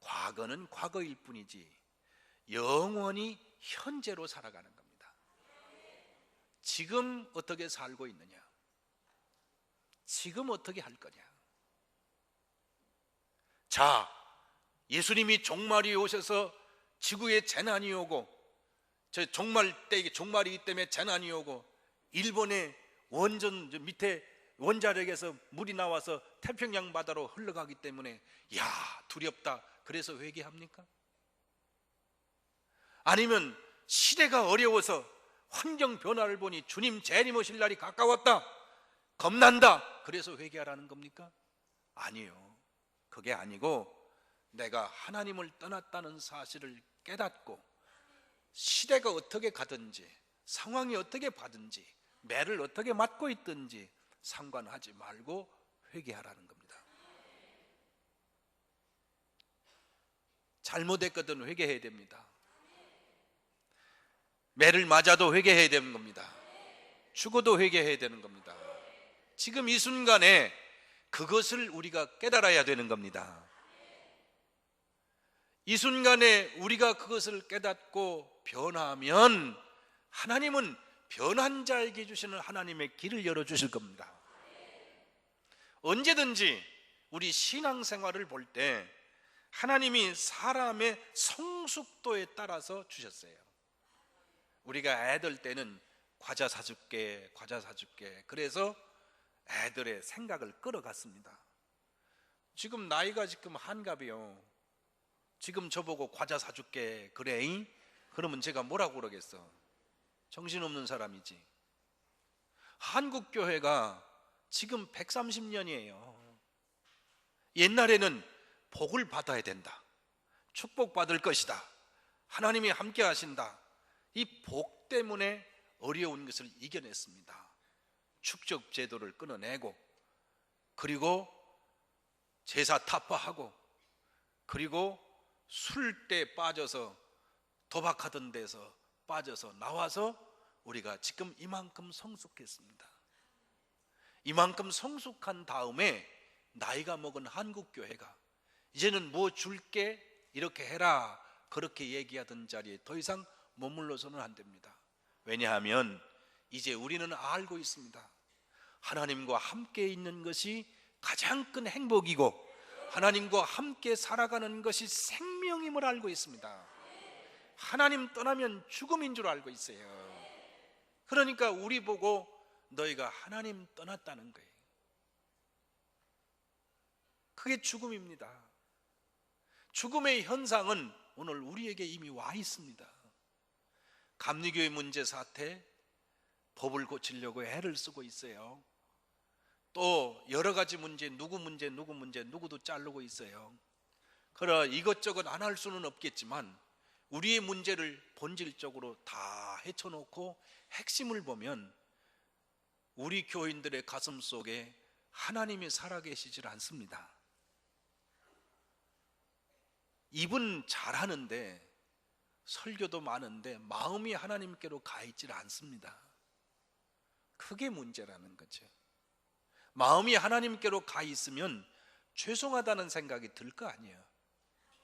과거는 과거일 뿐이지 영원히 현재로 살아가는 겁니다. 지금 어떻게 살고 있느냐? 지금 어떻게 할 거냐? 자, 예수님이 종말이 오셔서 지구에 재난이 오고, 저 종말이기 때문에 재난이 오고, 일본의 원전 밑에 원자력에서 물이 나와서 태평양 바다로 흘러가기 때문에 야, 두렵다. 그래서 회개합니까? 아니면 시대가 어려워서 환경 변화를 보니 주님 재림 오실 날이 가까웠다. 겁난다. 그래서 회개하라는 겁니까? 아니요. 그게 아니고 내가 하나님을 떠났다는 사실을 깨닫고 시대가 어떻게 가든지 상황이 어떻게 가든지 매를 어떻게 맞고 있든지 상관하지 말고 회개하라는 겁니다. 잘못했거든 회개해야 됩니다. 매를 맞아도 회개해야 되는 겁니다. 죽어도 회개해야 되는 겁니다. 지금 이 순간에 그것을 우리가 깨달아야 되는 겁니다. 이 순간에 우리가 그것을 깨닫고 변하면 하나님은 변한 자에게 주시는 하나님의 길을 열어주실 겁니다. 언제든지 우리 신앙생활을 볼 때 하나님이 사람의 성숙도에 따라서 주셨어요. 우리가 애들 때는 과자 사줄게, 과자 사줄게. 그래서 애들의 생각을 끌어갔습니다. 지금 나이가 지금 한갑이요. 지금 저보고 과자 사줄게 그래? 그러면 제가 뭐라고 그러겠어? 정신없는 사람이지. 한국교회가 지금 130년이에요. 옛날에는 복을 받아야 된다. 축복받을 것이다. 하나님이 함께 하신다. 이 복 때문에 어려운 것을 이겨냈습니다. 축적 제도를 끊어내고 그리고 제사 타파하고, 그리고 술때 빠져서 도박하던 데서 빠져서 나와서 우리가 지금 이만큼 성숙했습니다. 이만큼 성숙한 다음에 나이가 먹은 한국교회가 이제는 뭐 줄게, 이렇게 해라, 그렇게 얘기하던 자리에 더 이상 머물러서는 안 됩니다. 왜냐하면 이제 우리는 알고 있습니다. 하나님과 함께 있는 것이 가장 큰 행복이고 하나님과 함께 살아가는 것이 생명임을 알고 있습니다. 하나님 떠나면 죽음인 줄 알고 있어요. 그러니까 우리 보고 너희가 하나님 떠났다는 거예요. 그게 죽음입니다. 죽음의 현상은 오늘 우리에게 이미 와 있습니다. 감리교의 문제 사태, 법을 고치려고 애를 쓰고 있어요. 또 여러 가지 문제, 누구 문제, 누구도 자르고 있어요. 그러나 이것저것 안 할 수는 없겠지만 우리의 문제를 본질적으로 다 헤쳐놓고 핵심을 보면 우리 교인들의 가슴 속에 하나님이 살아계시질 않습니다. 입은 잘하는데, 설교도 많은데 마음이 하나님께로 가 있질 않습니다. 그게 문제라는 거죠. 마음이 하나님께로 가 있으면 죄송하다는 생각이 들 거 아니에요.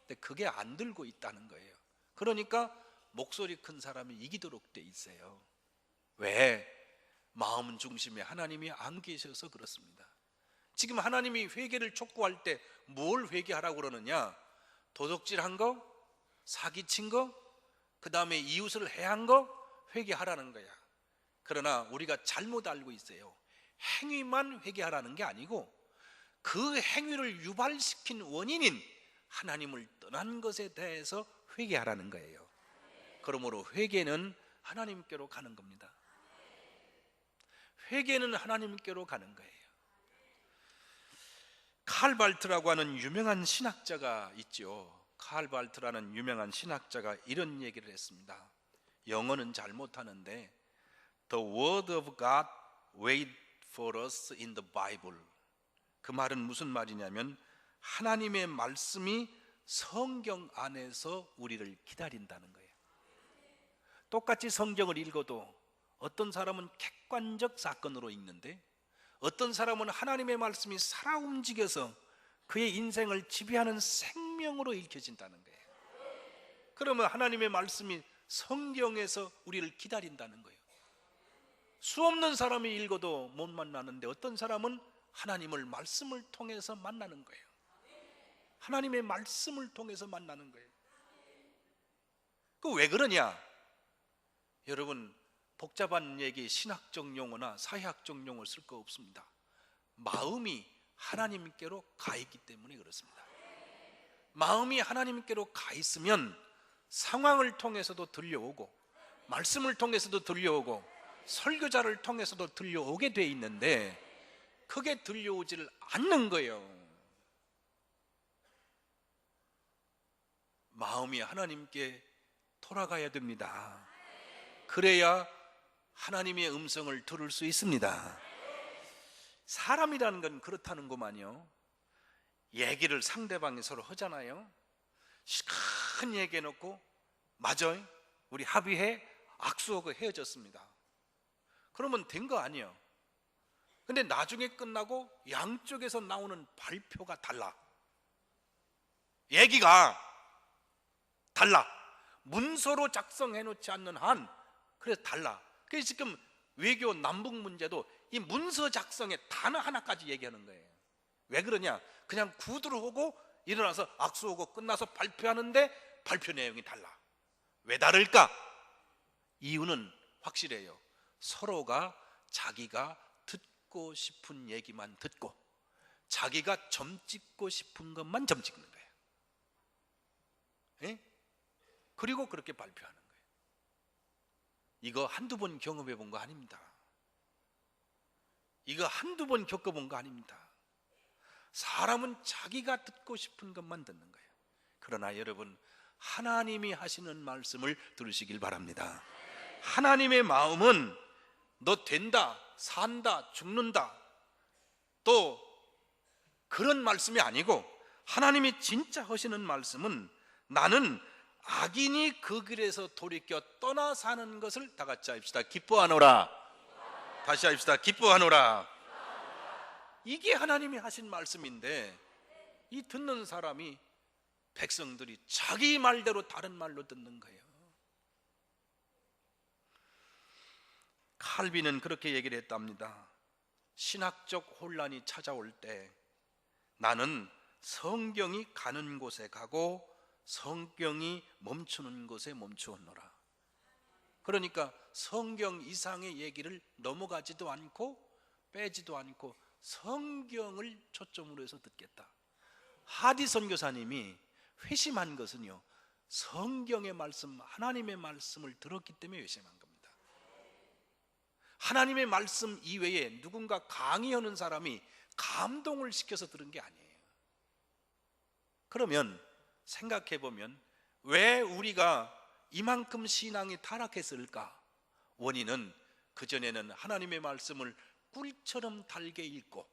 근데 그게 안 들고 있다는 거예요. 그러니까 목소리 큰 사람이 이기도록 돼 있어요. 왜? 마음 중심에 하나님이 안 계셔서 그렇습니다. 지금 하나님이 회개를 촉구할 때 뭘 회개하라고 그러느냐? 도둑질한 거, 사기친 거, 그 다음에 이웃을 해한 거 회개하라는 거야. 그러나 우리가 잘못 알고 있어요. 행위만 회개하라는 게 아니고 그 행위를 유발시킨 원인인 하나님을 떠난 것에 대해서 회개하라는 거예요. 그러므로 회개는 하나님께로 가는 겁니다. 회개는 하나님께로 가는 거예요. 칼 발트라고 하는 유명한 신학자가 있죠. 칼 발트라는 유명한 신학자가 이런 얘기를 했습니다. 영어는 잘 못하는데 The word of God wait for us in the Bible. 그 말은 무슨 말이냐면 하나님의 말씀이 성경 안에서 우리를 기다린다는 거예요. 똑같이 성경을 읽어도 어떤 사람은 객관적 사건으로 읽는데 어떤 사람은 하나님의 말씀이 살아 움직여서 그의 인생을 지배하는 생명으로 읽혀진다는 거예요. 그러면 하나님의 말씀이 성경에서 우리를 기다린다는 거예요. 수 없는 사람이 읽어도 못 만나는데 어떤 사람은 하나님을 말씀을 통해서 만나는 거예요. 하나님의 말씀을 통해서 만나는 거예요. 그 왜 그러냐? 여러분, 복잡한 얘기, 신학적 용어나 사회학적 용어를 쓸 거 없습니다. 마음이 하나님께로 가 있기 때문에 그렇습니다. 마음이 하나님께로 가 있으면 상황을 통해서도 들려오고 말씀을 통해서도 들려오고 설교자를 통해서도 들려오게 돼 있는데 그게 들려오지를 않는 거예요. 마음이 하나님께 돌아가야 됩니다. 그래야 하나님의 음성을 들을 수 있습니다. 사람이라는 건 그렇다는구만요. 얘기를 상대방이 서로 하잖아요. 큰 얘기해놓고 맞아요, 우리 합의해, 악수하고 헤어졌습니다. 그러면 된 거 아니에요. 근데 나중에 끝나고 양쪽에서 나오는 발표가 달라. 얘기가 달라. 문서로 작성해 놓지 않는 한 그래서 달라. 그래서 지금 외교 남북 문제도 이 문서 작성에 단어 하나까지 얘기하는 거예요. 왜 그러냐? 그냥 구두로 하고 일어나서 악수하고 끝나서 발표하는데 발표 내용이 달라. 왜 다를까? 이유는 확실해요. 서로가 자기가 듣고 싶은 얘기만 듣고 자기가 점 찍고 싶은 것만 점 찍는 거예요. 예? 그리고 그렇게 발표하는 거예요. 이거 한두 번 경험해 본 거 아닙니다. 이거 한두 번 겪어본 거 아닙니다. 사람은 자기가 듣고 싶은 것만 듣는 거예요. 그러나 여러분, 하나님이 하시는 말씀을 들으시길 바랍니다. 하나님의 마음은 너 된다, 산다, 죽는다, 또 그런 말씀이 아니고 하나님이 진짜 하시는 말씀은 나는 악인이 그 길에서 돌이켜 떠나 사는 것을 다 같이 합시다. 기뻐하노라. 다시 합시다. 기뻐하노라. 이게 하나님이 하신 말씀인데 이 듣는 사람이 백성들이 자기 말대로 다른 말로 듣는 거예요. 칼빈은 그렇게 얘기를 했답니다. 신학적 혼란이 찾아올 때 나는 성경이 가는 곳에 가고 성경이 멈추는 곳에 멈추었노라. 그러니까 성경 이상의 얘기를 넘어가지도 않고 빼지도 않고 성경을 초점으로 해서 듣겠다. 하디 선교사님이 회심한 것은요, 성경의 말씀, 하나님의 말씀을 들었기 때문에 회심한 겁니다. 하나님의 말씀 이외에 누군가 강의하는 사람이 감동을 시켜서 들은 게 아니에요. 그러면 생각해 보면 왜 우리가 이만큼 신앙이 타락했을까? 원인은 그전에는 하나님의 말씀을 꿀처럼 달게 읽고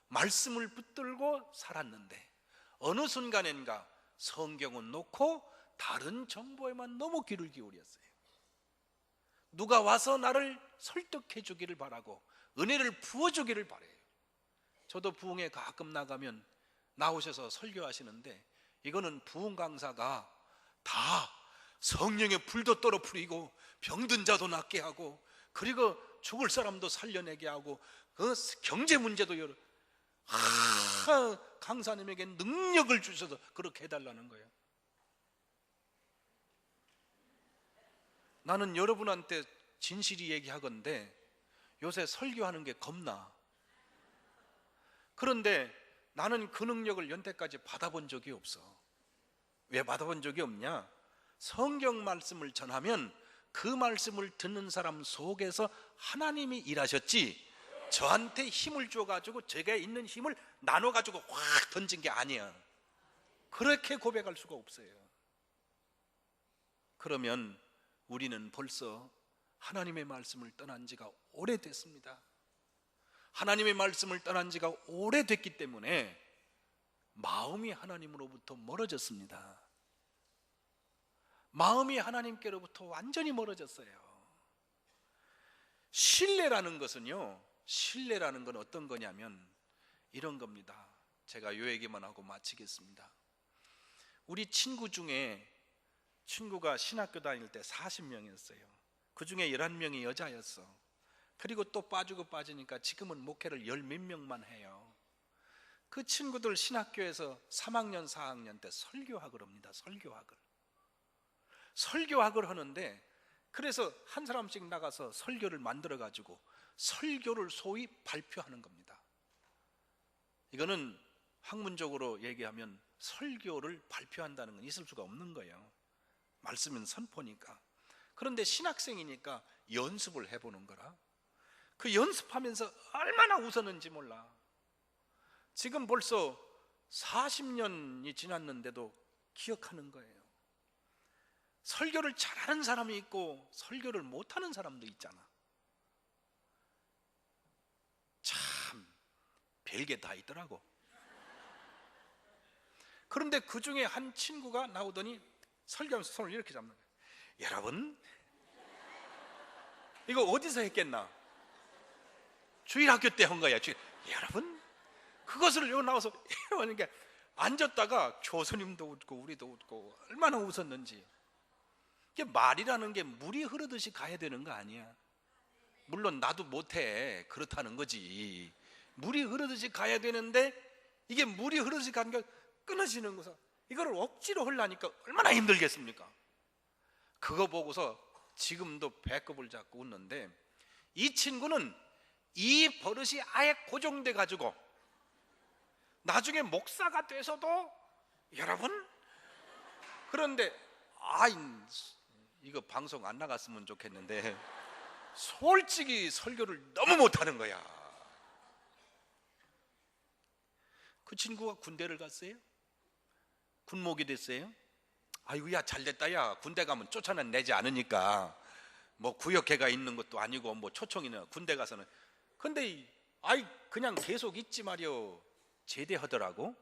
말씀을 붙들고 살았는데 어느 순간엔가 성경은 놓고 다른 정보에만 너무 귀를 기울였어요. 누가 와서 나를 설득해 주기를 바라고 은혜를 부어주기를 바래요. 저도 부흥에 가끔 나가면 나오셔서 설교하시는데 이거는 부흥 강사가 다 성령의 불도 떨어뜨리고 병든 자도 낫게 하고 그리고 죽을 사람도 살려내게 하고 그 경제 문제도 여러 강사님에게 능력을 주셔서 그렇게 해달라는 거예요. 나는 여러분한테 진실이 얘기하건대 요새 설교하는 게 겁나. 그런데 나는 그 능력을 연태까지 받아본 적이 없어. 왜 받아본 적이 없냐? 성경 말씀을 전하면 그 말씀을 듣는 사람 속에서 하나님이 일하셨지 저한테 힘을 줘가지고 제가 있는 힘을 나눠가지고 확 던진 게 아니야. 그렇게 고백할 수가 없어요. 그러면 우리는 벌써 하나님의 말씀을 떠난 지가 오래됐습니다. 하나님의 말씀을 떠난 지가 오래됐기 때문에 마음이 하나님으로부터 멀어졌습니다. 마음이 하나님께로부터 완전히 멀어졌어요. 신뢰라는 것은요, 신뢰라는 건 어떤 거냐면 이런 겁니다. 제가 요 얘기만 하고 마치겠습니다. 우리 친구 중에 친구가 신학교 다닐 때 40명이었어요. 그 중에 11명이 여자였어. 그리고 또 빠지고 빠지니까 지금은 목회를 열 몇 명만 해요. 그 친구들 신학교에서 3학년, 4학년 때 설교학을 합니다. 설교학을 하는데 그래서 한 사람씩 나가서 설교를 만들어 가지고 설교를 소위 발표하는 겁니다. 이거는 학문적으로 얘기하면 설교를 발표한다는 건 있을 수가 없는 거예요. 말씀은 선포니까. 그런데 신학생이니까 연습을 해보는 거라. 그 연습하면서 얼마나 웃었는지 몰라. 지금 벌써 40년이 지났는데도 기억하는 거예요. 설교를 잘하는 사람이 있고 설교를 못하는 사람도 있잖아. 참 별게 다 있더라고. 그런데 그 중에 한 친구가 나오더니 설교하면서 손을 이렇게 잡는 거예요. 여러분, 이거 어디서 했겠나? 주일학교 때 한 거야. 여러분, 그것을 여기 나와서 이러니까 앉았다가 교수님도 웃고 우리도 웃고 얼마나 웃었는지. 이게 말이라는 게 물이 흐르듯이 가야 되는 거 아니야. 물론 나도 못해. 그렇다는 거지. 물이 흐르듯이 가야 되는데 이게 물이 흐르듯이 가는 게 끊어지는 거서 이걸 억지로 하려니까 얼마나 힘들겠습니까? 그거 보고서 지금도 배꼽을 잡고 웃는데 이 친구는 이 버릇이 아예 고정돼 가지고 나중에 목사가 돼서도 여러분, 그런데 이거 방송 안 나갔으면 좋겠는데 솔직히 설교를 너무 못하는 거야. 그 친구가 군대를 갔어요? 군목이 됐어요? 아이고야 잘됐다. 야 군대 가면 쫓아내지 않으니까 뭐 구역회가 있는 것도 아니고 뭐 초청이나 군대 가서는. 근데 그냥 계속 있지 말이요. 제대하더라고.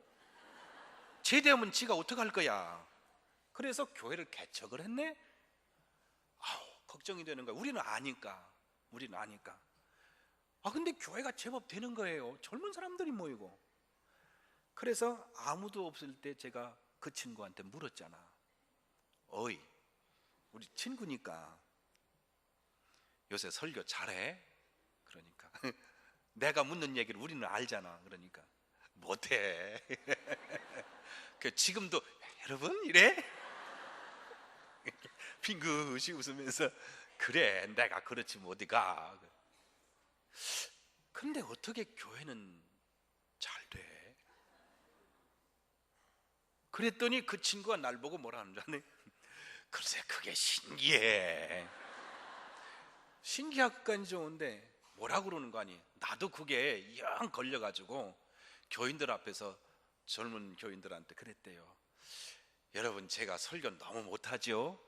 제대하면 지가 어떡할 거야. 그래서 교회를 개척을 했네. 아우, 걱정이 되는 거야. 우리는 아니까. 근데 교회가 제법 되는 거예요. 젊은 사람들이 모이고. 그래서 아무도 없을 때 제가 그 친구한테 물었잖아. 어이, 우리 친구니까 요새 설교 잘해? 그러니까 내가 묻는 얘기를 우리는 알잖아. 그러니까 못해. 지금도 여러분 이래? 빙긋이 웃으면서 그래, 내가 그렇지 뭐 어디가. 근데 어떻게 교회는 잘 돼? 그랬더니 그 친구가 날 보고 뭐라 하는 줄 아네? 글쎄 그게 신기해. 신기하기까지 좋은데 뭐라 그러는 거 아니? 나도 그게 영 걸려가지고 교인들 앞에서 젊은 교인들한테 그랬대요. 여러분, 제가 설교 너무 못하죠?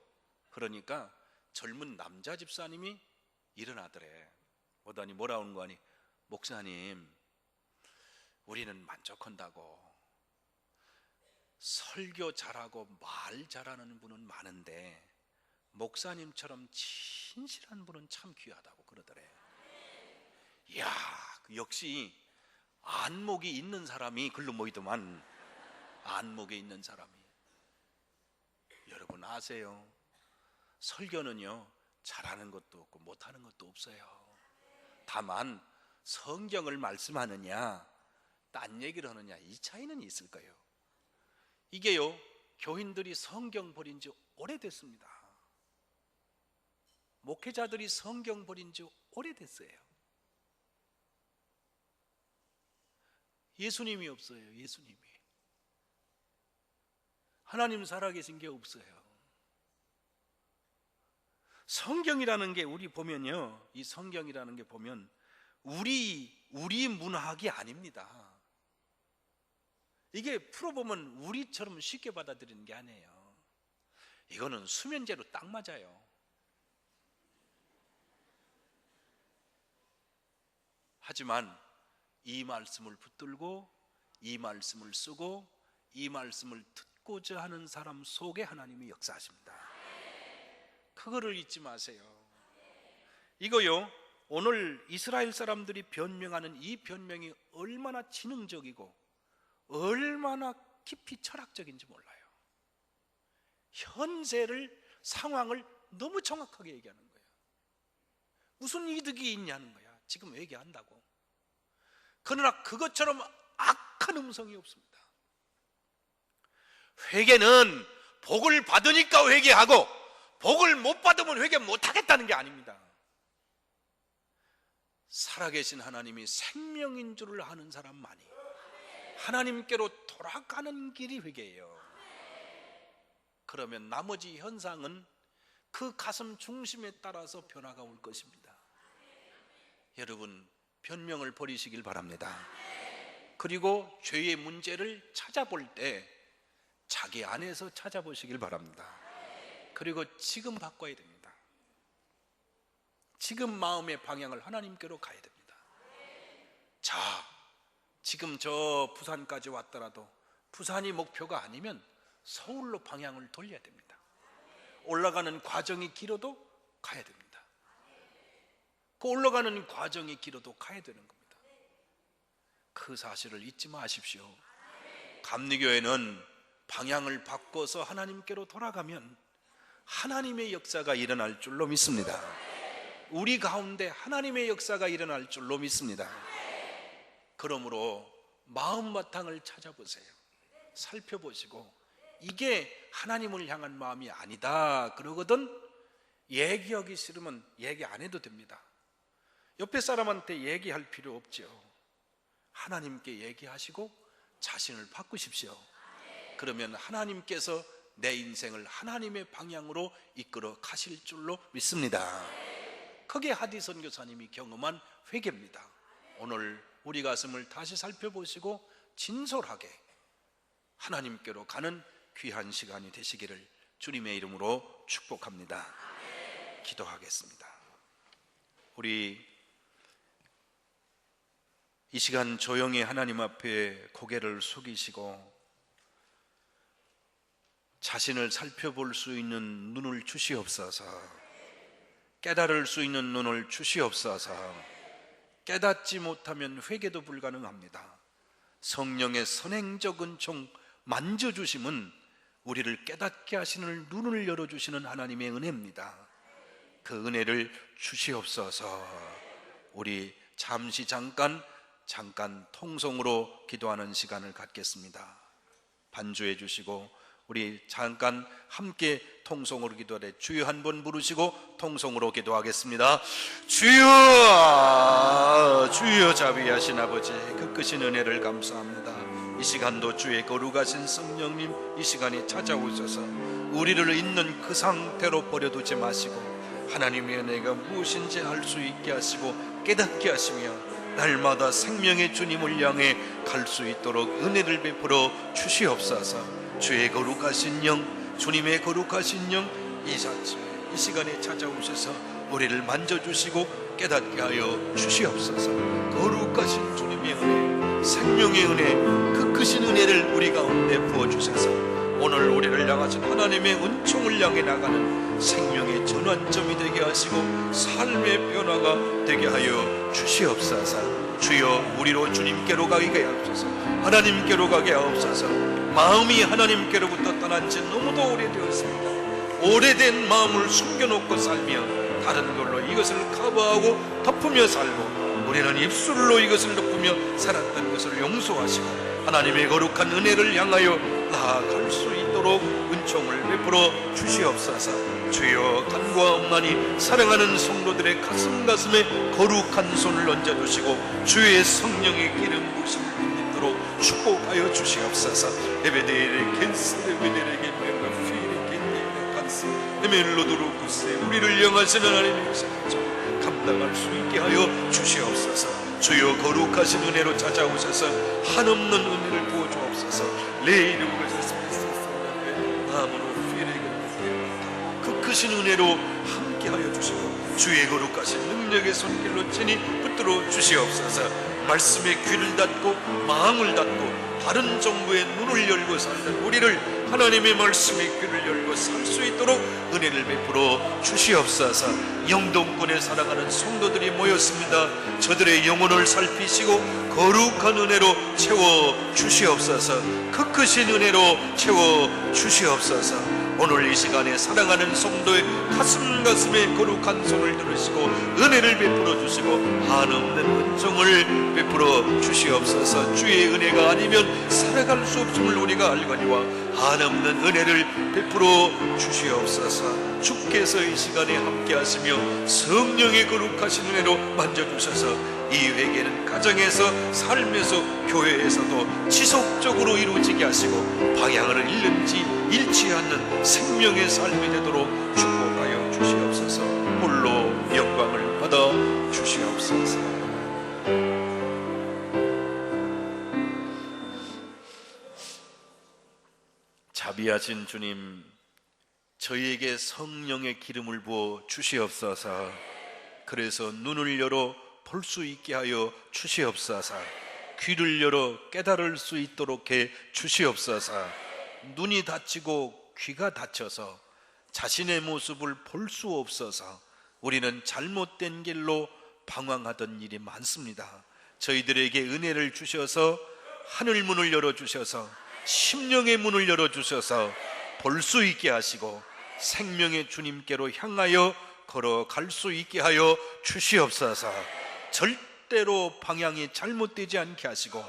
그러니까 젊은 남자 집사님이 일어나더래. 오더니 뭐라 하는 거 아니? 목사님, 우리는 만족한다고. 설교 잘하고 말 잘하는 분은 많은데 목사님처럼 진실한 분은 참 귀하다고 그러더래. 이야, 역시 안목이 있는 사람이 글로 모이더만. 안목에 있는 사람이. 여러분 아세요? 설교는요, 잘하는 것도 없고 못하는 것도 없어요. 다만 성경을 말씀하느냐 딴 얘기를 하느냐, 이 차이는 있을 거예요. 이게요, 교인들이 성경 버린 지 오래됐습니다. 목회자들이 성경 버린 지 오래됐어요. 예수님이 없어요. 예수님이. 하나님 살아계신 게 없어요. 성경이라는 게 우리 보면요, 이 성경이라는 게 보면 우리 문학이 아닙니다. 이게 풀어보면 우리처럼 쉽게 받아들이는 게 아니에요. 이거는 수면제로 딱 맞아요. 하지만 이 말씀을 붙들고 이 말씀을 쓰고 이 말씀을 듣고자 하는 사람 속에 하나님이 역사하십니다. 그거를 잊지 마세요. 이거요, 오늘 이스라엘 사람들이 변명하는 이 변명이 얼마나 지능적이고 얼마나 깊이 철학적인지 몰라요. 현재를, 상황을 너무 정확하게 얘기하는 거예요. 무슨 이득이 있냐는 거야. 지금 얘기한다고. 그러나 그것처럼 악한 음성이 없습니다. 회개는 복을 받으니까 회개하고 복을 못 받으면 회개 못 하겠다는 게 아닙니다. 살아계신 하나님이 생명인 줄을 아는 사람만이 하나님께로 돌아가는 길이 회개예요. 그러면 나머지 현상은 그 가슴 중심에 따라서 변화가 올 것입니다. 여러분, 변명을 버리시길 바랍니다. 그리고 죄의 문제를 찾아볼 때 자기 안에서 찾아보시길 바랍니다. 그리고 지금 바꿔야 됩니다. 지금 마음의 방향을 하나님께로 가야 됩니다. 자, 지금 저 부산까지 왔더라도 부산이 목표가 아니면 서울로 방향을 돌려야 됩니다. 올라가는 과정이 길어도 가야 됩니다. 그 올라가는 과정이 길어도 가야 되는 겁니다. 그 사실을 잊지 마십시오. 감리교회는 방향을 바꿔서 하나님께로 돌아가면 하나님의 역사가 일어날 줄로 믿습니다. 우리 가운데 하나님의 역사가 일어날 줄로 믿습니다. 그러므로 마음 바탕을 찾아보세요. 살펴보시고 이게 하나님을 향한 마음이 아니다 그러거든 얘기하기 싫으면 얘기 안 해도 됩니다. 옆에 사람한테 얘기할 필요 없죠. 하나님께 얘기하시고 자신을 바꾸십시오. 그러면 하나님께서 내 인생을 하나님의 방향으로 이끌어 가실 줄로 믿습니다. 그게 하디 선교사님이 경험한 회개입니다. 오늘 우리 가슴을 다시 살펴보시고 진솔하게 하나님께로 가는 귀한 시간이 되시기를 주님의 이름으로 축복합니다. 기도하겠습니다. 우리 이 시간 조용히 하나님 앞에 고개를 숙이시고 자신을 살펴볼 수 있는 눈을 주시옵소서. 깨달을 수 있는 눈을 주시옵소서. 깨닫지 못하면 회개도 불가능합니다. 성령의 선행적 은총 만져주심은 우리를 깨닫게 하시는 눈을 열어주시는 하나님의 은혜입니다. 그 은혜를 주시옵소서. 우리 잠깐 통성으로 기도하는 시간을 갖겠습니다. 반주해 주시고 우리 잠깐 함께 통성으로 기도하되 주여 한 번 부르시고 통성으로 기도하겠습니다. 주여, 주여 자비하신 아버지, 그 크신 은혜를 감사합니다. 이 시간도 주의 거룩하신 성령님 이 시간에 찾아오셔서 우리를 있는 그 상태로 버려두지 마시고 하나님의 은혜가 무엇인지 알 수 있게 하시고 깨닫게 하시며 날마다 생명의 주님을 향해 갈 수 있도록 은혜를 베풀어 주시옵소서. 주의 거룩하신 영, 주님의 거룩하신 영, 이 시간에 찾아오셔서 우리를 만져주시고 깨닫게 하여 주시옵소서. 거룩하신 주님의 은혜, 생명의 은혜, 그 크신 은혜를 우리 가운데 부어주셔서 오늘 우리를 향하신 하나님의 은총을 향해 나가는 생명의 전환점이 되게 하시고 삶의 변화가 되게 하여 주시옵소서. 주여, 우리로 주님께로 가게 하옵소서. 하나님께로 가게 하옵소서. 마음이 하나님께로부터 떠난 지 너무도 오래되었습니다. 오래된 마음을 숨겨놓고 살며 다른 걸로 이것을 커버하고 덮으며 살고 우리는 입술로 이것을 덮으며 살았던 것을 용서하시고 하나님의 거룩한 은혜를 향하여 나아갈 수 있도록 은총을 베풀어 주시옵소서. 주여, 간과없나니 사랑하는 성도들의 가슴에 거룩한 손을 얹어주시고 주의 성령의 기름 부으심을 믿도록 축복하여 주시옵소서. 에베데레 켄스레베데레게 메가 피리게 판스 에멜로도로쿠세 우리를 영하시는 하나님의 사랑을 감당할 수 있게 하여 주시옵소서. 주여, 거룩하신 은혜로 찾아오셔서 한없는 은혜를 부어주옵소서. 내 이름으로 그 크신 은혜로 함께하여 주시고 주의 거룩하신 능력의 손길로 친히 붙들어 주시옵소서. 말씀의 귀를 닫고 마음을 닫고 다른 정보의 눈을 열고 살던 우리를 하나님의 말씀의 귀를 열고 살 수 있도록 은혜를 베풀어 주시옵소서. 영동권에 살아가는 성도들이 모였습니다. 저들의 영혼을 살피시고 거룩한 은혜로 채워 주시옵소서. 그 크신 은혜로 채워 주시옵소서. 오늘 이 시간에 사랑하는 성도의 가슴에 거룩한 손을 들으시고 은혜를 베풀어 주시고 한없는 은총을 베풀어 주시옵소서. 주의 은혜가 아니면 살아갈 수 없음을 우리가 알거니와 한없는 은혜를 베풀어 주시옵소서. 주께서 이 시간에 함께 하시며 성령의 거룩하신 은혜로 만져주셔서 이 회개는 가정에서 삶에서 교회에서도 지속적으로 이루어지게 하시고 방향을 잃지 않는 생명의 삶이 되도록 축복하여 주시옵소서. 홀로 영광을 받아 주시옵소서. 자비하신 주님, 저희에게 성령의 기름을 부어 주시옵소서. 그래서 눈을 열어 볼 수 있게 하여 주시옵소서. 귀를 열어 깨달을 수 있도록 해 주시옵소서. 눈이 닫히고 귀가 닫혀서 자신의 모습을 볼 수 없어서 우리는 잘못된 길로 방황하던 일이 많습니다. 저희들에게 은혜를 주셔서 하늘 문을 열어주셔서 심령의 문을 열어주셔서 볼 수 있게 하시고 생명의 주님께로 향하여 걸어갈 수 있게 하여 주시옵소서. 절대로 방향이 잘못되지 않게 하시고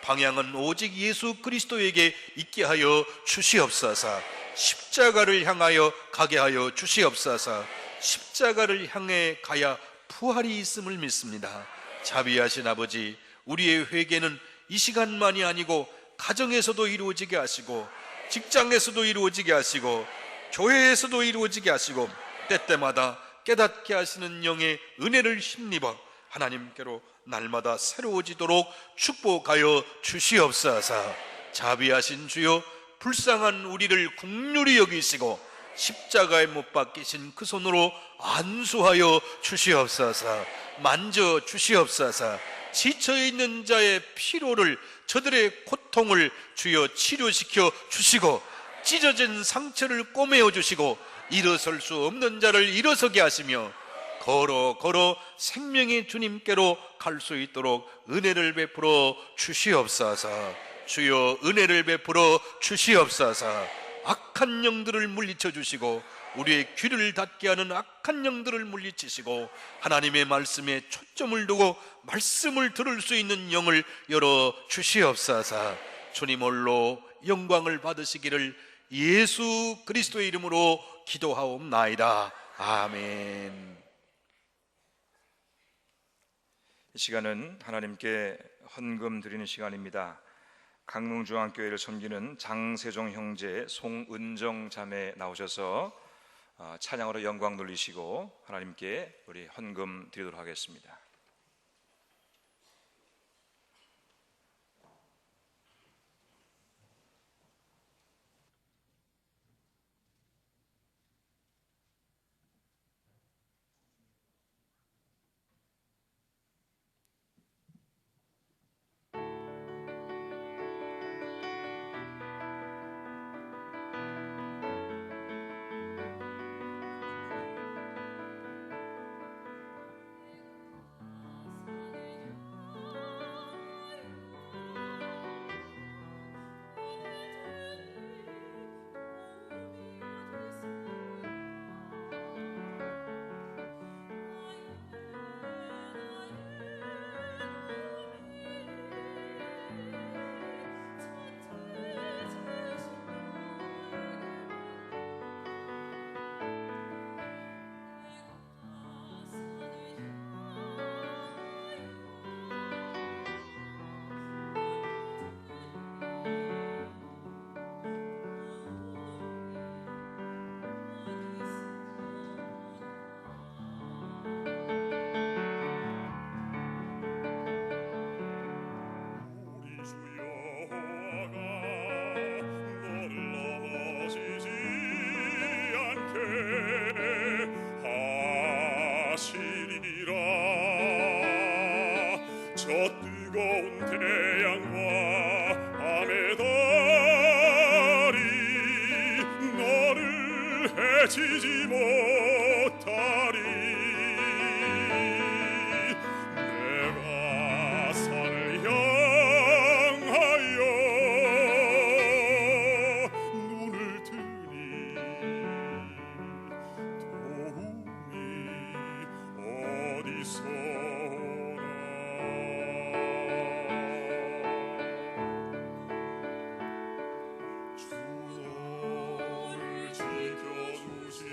방향은 오직 예수 그리스도에게 있게 하여 주시옵소서. 십자가를 향하여 가게 하여 주시옵소서. 십자가를 향해 가야 부활이 있음을 믿습니다. 자비하신 아버지, 우리의 회개는 이 시간만이 아니고 가정에서도 이루어지게 하시고 직장에서도 이루어지게 하시고 교회에서도 이루어지게 하시고 때때마다 깨닫게 하시는 영의 은혜를 힘입어 하나님께로 날마다 새로워지도록 축복하여 주시옵소서. 자비하신 주여, 불쌍한 우리를 긍휼히 여기시고 십자가에 못 박히신 그 손으로 안수하여 주시옵소서. 만져 주시옵소서. 지쳐있는 자의 피로를, 저들의 고통을 주여 치료시켜 주시고, 찢어진 상처를 꼬매어 주시고, 일어설 수 없는 자를 일어서게 하시며, 걸어 생명의 주님께로 갈 수 있도록 은혜를 베풀어 주시옵소서. 주여 은혜를 베풀어 주시옵소서. 악한 영들을 물리쳐 주시고, 우리의 귀를 닫게 하는 악한 영들을 물리치시고, 하나님의 말씀에 초점을 두고 말씀을 들을 수 있는 영을 열어 주시옵소서. 주님 홀로 영광을 받으시기를 예수 그리스도의 이름으로 기도하옵나이다. 아멘. 이 시간은 하나님께 헌금 드리는 시간입니다. 강릉중앙교회를 섬기는 장세종 형제, 송은정 자매 나오셔서 찬양으로 영광 돌리시고 하나님께 우리 헌금 드리도록 하겠습니다. 저 뜨거운 태양과 밤의 달이 너를 해치지 못하리. 내가 산을 향하여 눈을 뜨니 도움이 어디서 주를 지켜주시리.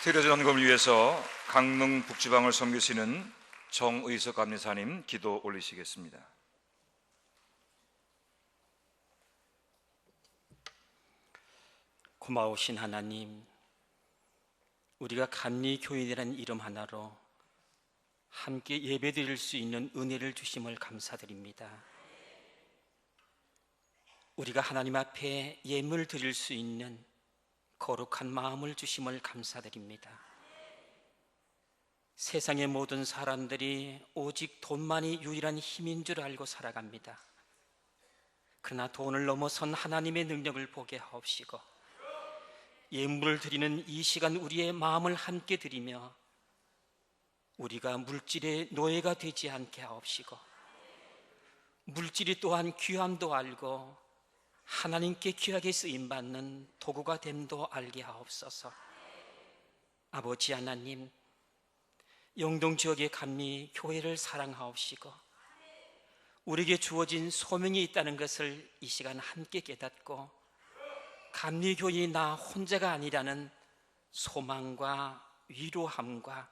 특별전 헌금을 위해서 강릉 북지방을 섬기시는 정의석 감리사님 기도 올리시겠습니다. 고마우신 하나님, 우리가 감리교인이라는 이름 하나로 함께 예배드릴 수 있는 은혜를 주심을 감사드립니다. 우리가 하나님 앞에 예물 드릴 수 있는 거룩한 마음을 주심을 감사드립니다. 세상의 모든 사람들이 오직 돈만이 유일한 힘인 줄 알고 살아갑니다. 그러나 돈을 넘어선 하나님의 능력을 보게 하옵시고, 예물을 드리는 이 시간 우리의 마음을 함께 드리며 우리가 물질의 노예가 되지 않게 하옵시고, 물질이 또한 귀함도 알고 하나님께 귀하게 쓰임받는 도구가 됨도 알게 하옵소서. 아버지 하나님, 영동 지역의 감리 교회를 사랑하옵시고 우리에게 주어진 소명이 있다는 것을 이 시간 함께 깨닫고 감리 교인이 나 혼자가 아니라는 소망과 위로함과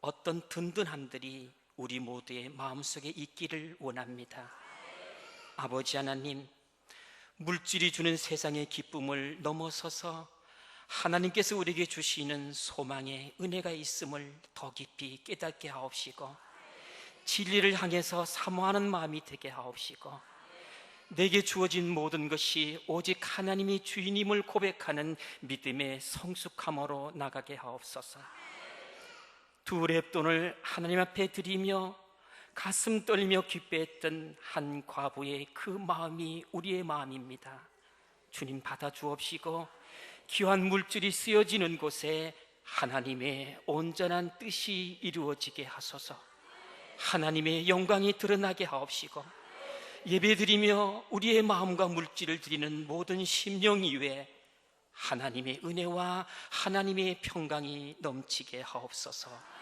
어떤 든든함들이 우리 모두의 마음속에 있기를 원합니다. 아버지 하나님, 물질이 주는 세상의 기쁨을 넘어서서 하나님께서 우리에게 주시는 소망의 은혜가 있음을 더 깊이 깨닫게 하옵시고, 진리를 향해서 사모하는 마음이 되게 하옵시고, 내게 주어진 모든 것이 오직 하나님이 주인임을 고백하는 믿음의 성숙함으로 나가게 하옵소서. 두 랩돈을 하나님 앞에 드리며 가슴 떨며 기뻐했던 한 과부의 그 마음이 우리의 마음입니다. 주님, 받아 주옵시고 귀한 물질이 쓰여지는 곳에 하나님의 온전한 뜻이 이루어지게 하소서. 하나님의 영광이 드러나게 하옵시고, 예배드리며 우리의 마음과 물질을 드리는 모든 심령 이외에 하나님의 은혜와 하나님의 평강이 넘치게 하옵소서.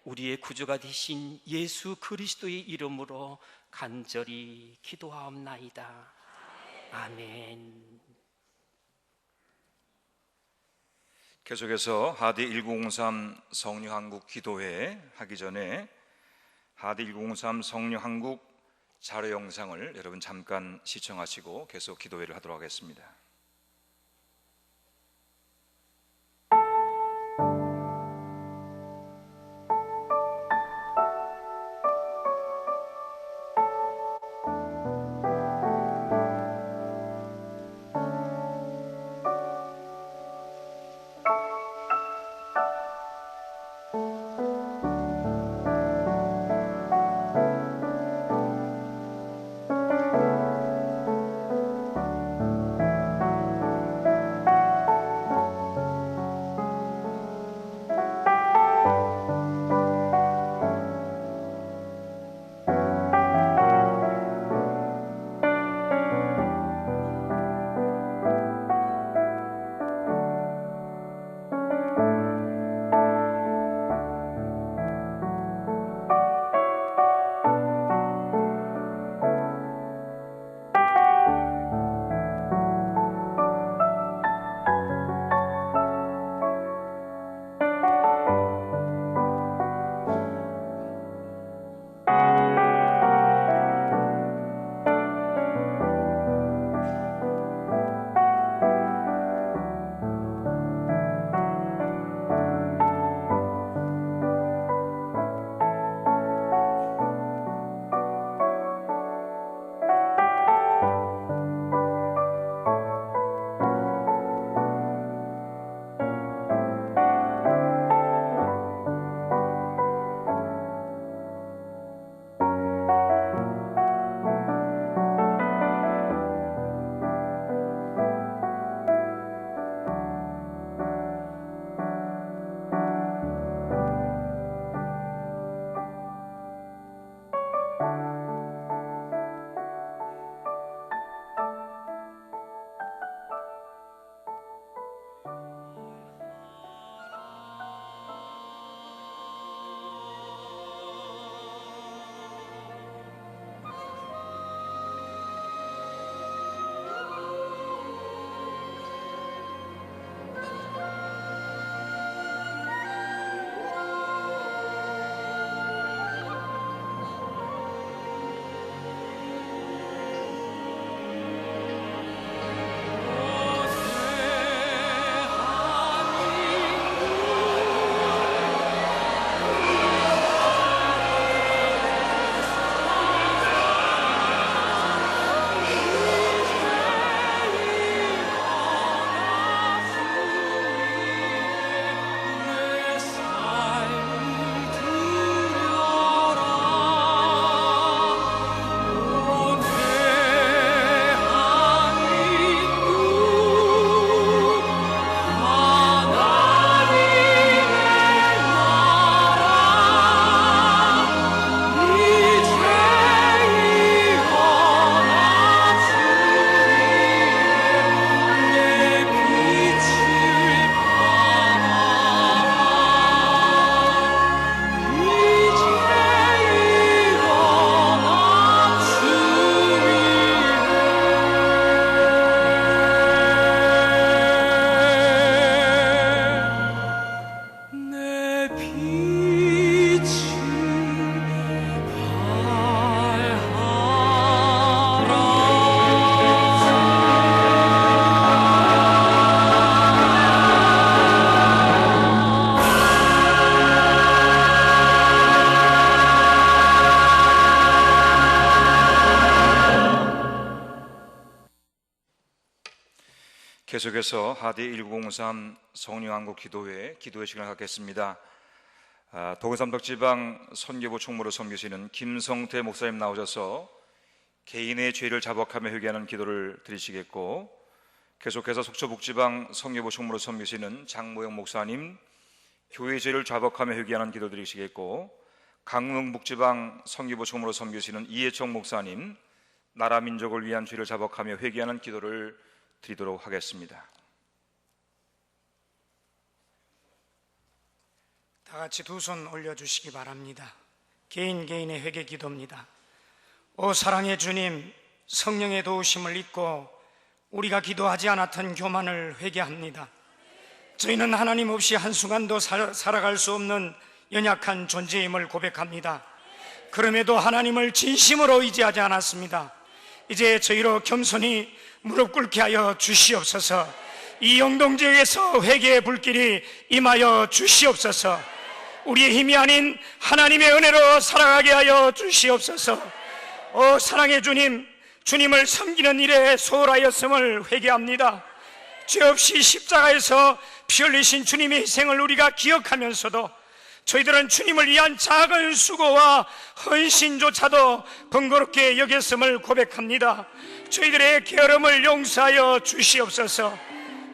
우리의 구주가 되신 예수 그리스도의 이름으로 간절히 기도하옵나이다. 아멘. 계속해서 하디 1903 성령한국 기도회 하기 전에 하디 1903 성령한국 자료 영상을 여러분 잠깐 시청하시고 계속 기도회를 하도록 하겠습니다. 계속해서 하디 1903 성령한국 기도회 기도의 시간을 갖겠습니다. 동해삼덕지방 선교부 총무로 섬기시는 김성태 목사님 나오셔서 개인의 죄를 자복하며 회개하는 기도를 드리시겠고, 계속해서 속초북지방 선교부 총무로 섬기시는 장모영 목사님 교회 죄를 자복하며 회개하는 기도 드리시겠고, 강릉북지방 선교부 총무로 섬기시는 이해청 목사님 나라 민족을 위한 죄를 자복하며 회개하는 기도를 드리도록 하겠습니다. 다 같이 두 손 올려주시기 바랍니다. 개인의 회개 기도입니다. 오 사랑의 주님, 성령의 도우심을 잊고 우리가 기도하지 않았던 교만을 회개합니다. 저희는 하나님 없이 한순간도 살아갈 수 없는 연약한 존재임을 고백합니다. 그럼에도 하나님을 진심으로 의지하지 않았습니다. 이제 저희로 겸손히 무릎 꿇게 하여 주시옵소서. 이 영동지역에서 회개의 불길이 임하여 주시옵소서. 우리의 힘이 아닌 하나님의 은혜로 살아가게 하여 주시옵소서. 오 사랑의 주님, 주님을 섬기는 일에 소홀하였음을 회개합니다. 죄 없이 십자가에서 피 흘리신 주님의 희생을 우리가 기억하면서도 저희들은 주님을 위한 작은 수고와 헌신조차도 번거롭게 여겼음을 고백합니다. 저희들의 게으름을 용서하여 주시옵소서.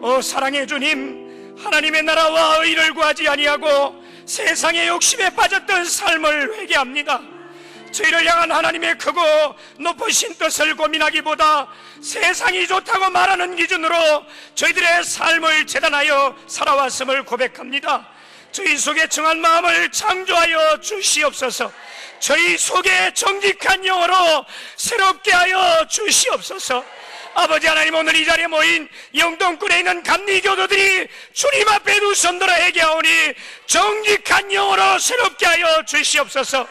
오 사랑의 주님, 하나님의 나라와 의를 구하지 아니하고 세상의 욕심에 빠졌던 삶을 회개합니다. 저희를 향한 하나님의 크고 높으신 뜻을 고민하기보다 세상이 좋다고 말하는 기준으로 저희들의 삶을 재단하여 살아왔음을 고백합니다. 저희 속에 정한 마음을 창조하여 주시옵소서. 저희 속에 정직한 영으로 새롭게 하여 주시옵소서. 아버지 하나님, 오늘 이 자리에 모인 영동군에 있는 감리교도들이 주님 앞에 두 손 들어 회개하오니 정직한 영으로 새롭게 하여 주시옵소서.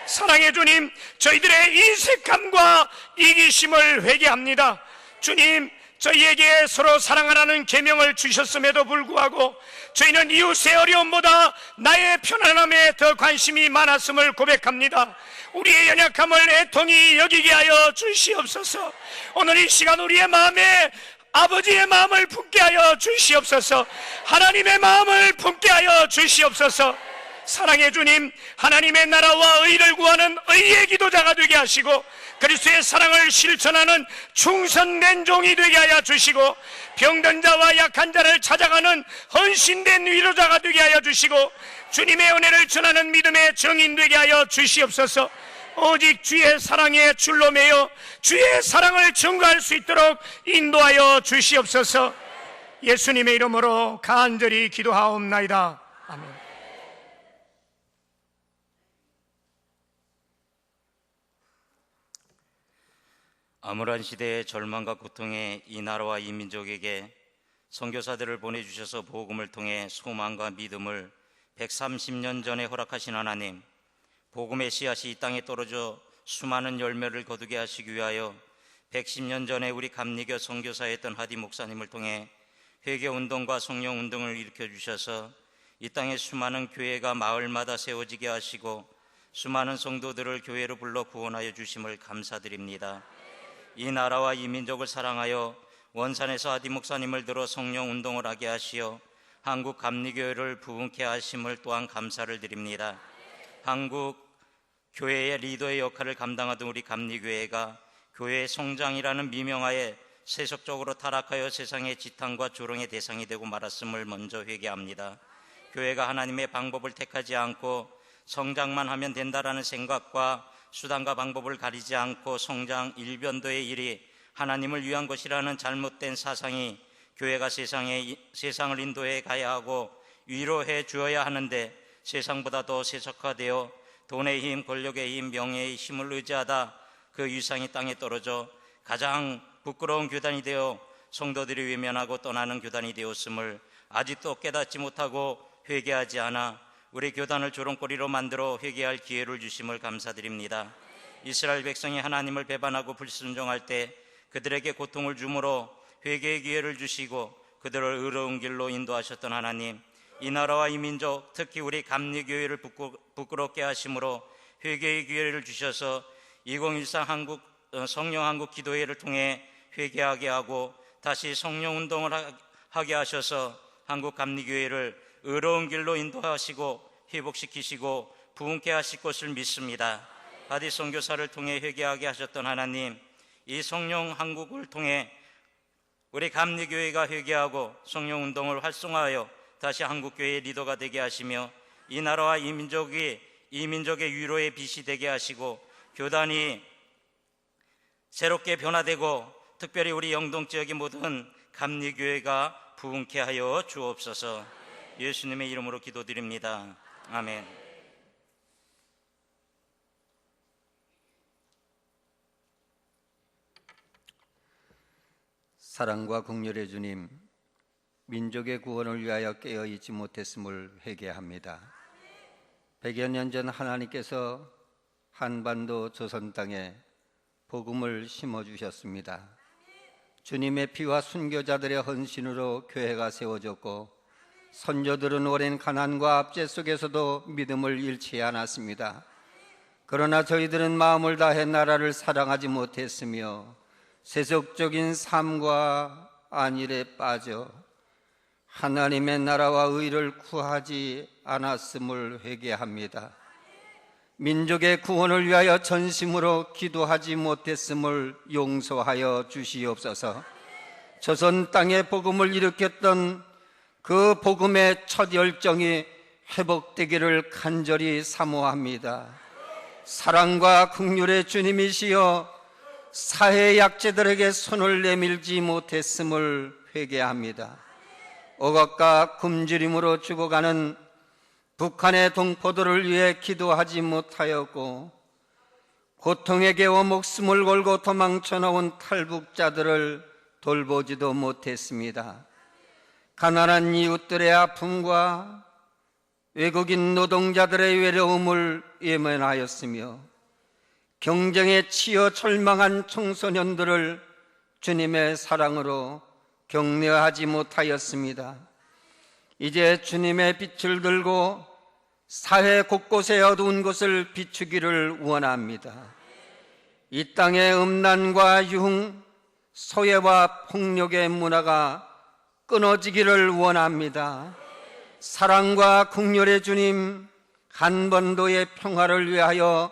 사랑의 주님, 저희들의 인색함과 이기심을 회개합니다. 주님, 저희에게 서로 사랑하라는 계명을 주셨음에도 불구하고 저희는 이웃의 어려움보다 나의 편안함에 더 관심이 많았음을 고백합니다. 우리의 연약함을 애통히 여기게 하여 주시옵소서. 오늘 이 시간 우리의 마음에 아버지의 마음을 품게 하여 주시옵소서. 하나님의 마음을 품게 하여 주시옵소서. 사랑의 주님, 하나님의 나라와 의를 구하는 의의 기도자가 되게 하시고 그리스도의 사랑을 실천하는 충성된 종이 되게 하여 주시고 병든 자와 약한 자를 찾아가는 헌신된 위로자가 되게 하여 주시고 주님의 은혜를 전하는 믿음의 증인 되게 하여 주시옵소서. 오직 주의 사랑에 줄로 매여 주의 사랑을 증거할 수 있도록 인도하여 주시옵소서. 예수님의 이름으로 간절히 기도하옵나이다. 아멘. 암울한 시대의 절망과 고통에 이 나라와 이 민족에게 선교사들을 보내주셔서 복음을 통해 소망과 믿음을 130년 전에 허락하신 하나님, 복음의 씨앗이 이 땅에 떨어져 수많은 열매를 거두게 하시기 위하여 110년 전에 우리 감리교 선교사였던 하디 목사님을 통해 회개운동과 성령운동을 일으켜주셔서 이 땅에 수많은 교회가 마을마다 세워지게 하시고 수많은 성도들을 교회로 불러 구원하여 주심을 감사드립니다. 이 나라와 이 민족을 사랑하여 원산에서 하디 목사님을 들어 성령 운동을 하게 하시어 한국 감리교회를 부흥케 하심을 또한 감사를 드립니다. 한국 교회의 리더의 역할을 감당하던 우리 감리교회가 교회의 성장이라는 미명하에 세속적으로 타락하여 세상의 지탄과 조롱의 대상이 되고 말았음을 먼저 회개합니다. 교회가 하나님의 방법을 택하지 않고 성장만 하면 된다라는 생각과 수단과 방법을 가리지 않고 성장 일변도의 일이 하나님을 위한 것이라는 잘못된 사상이 교회가 세상을 인도해 가야 하고 위로해 주어야 하는데 세상보다 더 세속화되어 돈의 힘, 권력의 힘, 명예의 힘을 의지하다 그 위상이 땅에 떨어져 가장 부끄러운 교단이 되어 성도들이 외면하고 떠나는 교단이 되었음을 아직도 깨닫지 못하고 회개하지 않아 우리 교단을 조롱거리로 만들어 회개할 기회를 주심을 감사드립니다. 이스라엘 백성이 하나님을 배반하고 불순종할 때 그들에게 고통을 주므로 회개의 기회를 주시고 그들을 의로운 길로 인도하셨던 하나님, 이 나라와 이 민족, 특히 우리 감리교회를 부끄럽게 하심으로 회개의 기회를 주셔서 2013 성령한국 기도회를 통해 회개하게 하고 다시 성령 운동을 하게 하셔서 한국 감리교회를 의로운 길로 인도하시고 회복시키시고 부흥케 하실 것을 믿습니다. 하디 선교사를 통해 회개하게 하셨던 하나님, 이 성령 한국을 통해 우리 감리교회가 회개하고 성령 운동을 활성화하여 다시 한국교회의 리더가 되게 하시며 이 나라와 이 민족의 위로의 빛이 되게 하시고 교단이 새롭게 변화되고 특별히 우리 영동 지역의 모든 감리교회가 부흥케 하여 주옵소서. 예수님의 이름으로 기도드립니다. 아멘. 사랑과 긍휼의 주님, 민족의 구원을 위하여 깨어있지 못했음을 회개합니다. 100여 년 전 하나님께서 한반도 조선 땅에 복음을 심어주셨습니다. 주님의 피와 순교자들의 헌신으로 교회가 세워졌고 선조들은 오랜 가난과 압제 속에서도 믿음을 잃지 않았습니다. 그러나 저희들은 마음을 다해 나라를 사랑하지 못했으며 세속적인 삶과 안일에 빠져 하나님의 나라와 의를 구하지 않았음을 회개합니다. 민족의 구원을 위하여 전심으로 기도하지 못했음을 용서하여 주시옵소서. 조선 땅에 복음을 일으켰던 그 복음의 첫 열정이 회복되기를 간절히 사모합니다. 사랑과 긍휼의 주님이시여 사회 약자들에게 손을 내밀지 못했음을 회개합니다. 억압과 굶주림으로 죽어가는 북한의 동포들을 위해 기도하지 못하였고 고통에 겨워 목숨을 걸고 도망쳐 나온 탈북자들을 돌보지도 못했습니다. 가난한 이웃들의 아픔과 외국인 노동자들의 외로움을 외면하였으며 경쟁에 치여 절망한 청소년들을 주님의 사랑으로 격려하지 못하였습니다. 이제 주님의 빛을 들고 사회 곳곳의 어두운 곳을 비추기를 원합니다. 이 땅의 음란과 유흥, 소외와 폭력의 문화가 끊어지기를 원합니다. 사랑과 긍휼의 주님, 한반도의 평화를 위하여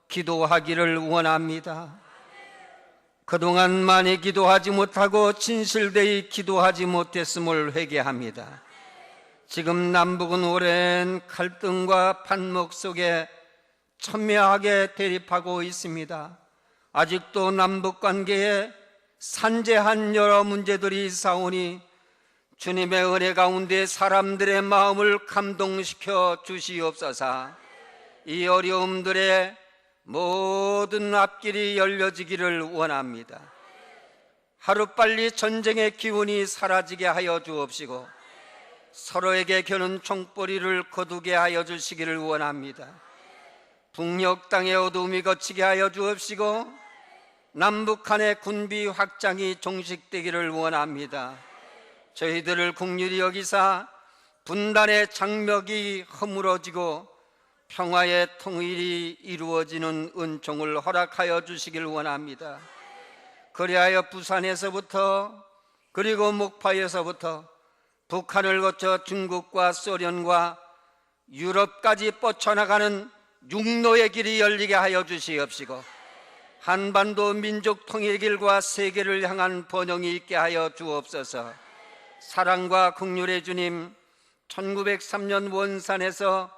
기도하기를 원합니다. 그동안 많이 기도하지 못하고 진실되이 기도하지 못했음을 회개합니다. 지금 남북은 오랜 갈등과 반목 속에 첨예하게 대립하고 있습니다. 아직도 남북관계에 산재한 여러 문제들이 있사오니 주님의 은혜 가운데 사람들의 마음을 감동시켜 주시옵소서. 이 어려움들의 모든 앞길이 열려지기를 원합니다. 하루빨리 전쟁의 기운이 사라지게 하여 주옵시고 서로에게 겨눈 총뿌리를 거두게 하여 주시기를 원합니다. 북녘 땅의 어둠이 거치게 하여 주옵시고 남북한의 군비 확장이 종식되기를 원합니다. 저희들을 긍휼히 여기사 분단의 장벽이 허물어지고 평화의 통일이 이루어지는 은총을 허락하여 주시길 원합니다. 그리하여 부산에서부터 그리고 목파에서부터 북한을 거쳐 중국과 소련과 유럽까지 뻗쳐나가는 육로의 길이 열리게 하여 주시옵시고 한반도 민족 통일의 길과 세계를 향한 번영이 있게 하여 주옵소서. 사랑과 긍휼의 주님, 1903년 원산에서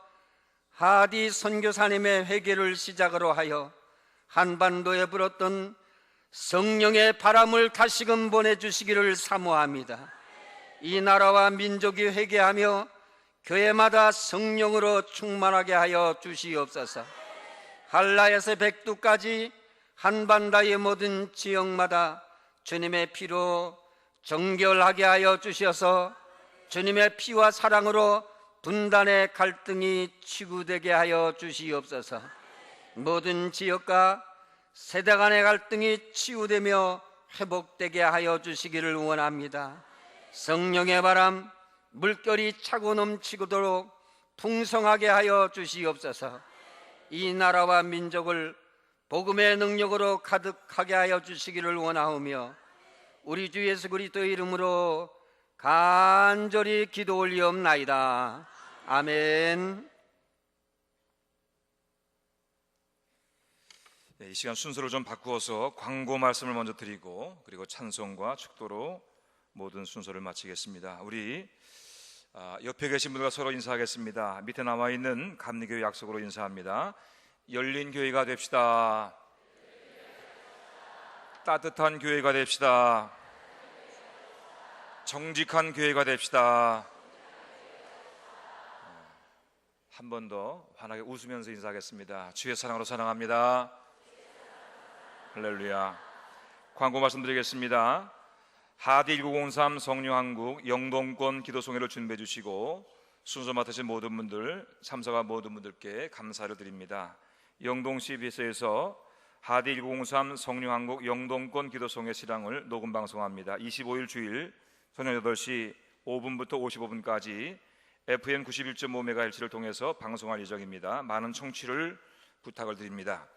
하디 선교사님의 회개를 시작으로 하여 한반도에 불었던 성령의 바람을 다시금 보내주시기를 사모합니다. 이 나라와 민족이 회개하며 교회마다 성령으로 충만하게 하여 주시옵소서. 한라에서 백두까지 한반도의 모든 지역마다 주님의 피로 정결하게 하여 주셔서 주님의 피와 사랑으로 분단의 갈등이 치유되게 하여 주시옵소서. 모든 지역과 세대 간의 갈등이 치유되며 회복되게 하여 주시기를 원합니다. 성령의 바람, 물결이 차고 넘치도록 풍성하게 하여 주시옵소서. 이 나라와 민족을 복음의 능력으로 가득하게 하여 주시기를 원하오며 우리 주 예수 그리스도의 이름으로 간절히 기도 올리옵나이다. 아멘. 이 시간 순서를 좀 바꾸어서 광고 말씀을 먼저 드리고 그리고 찬송과 축도로 모든 순서를 마치겠습니다. 우리 옆에 계신 분들과 서로 인사하겠습니다. 밑에 나와 있는 감리교회 약속으로 인사합니다. 열린 교회가 됩시다. 따뜻한 교회가 됩시다. 정직한 교회가 됩시다. 한 번 더 환하게 웃으면서 인사하겠습니다. 주의 사랑으로 사랑합니다. 할렐루야. 광고 말씀드리겠습니다. 하디 1903 성령한국 영동권 기도송회를 준비해 주시고 순서 맡으신 모든 분들, 참석한 모든 분들께 감사를 드립니다. 영동 CBS에서 하디 1903 성령한국 영동권 기도송회 실황을 녹음 방송합니다. 25일 주일 저녁 8시 5분부터 55분까지 FM 91.5MHz를 통해서 방송할 예정입니다. 많은 청취를 부탁을 드립니다.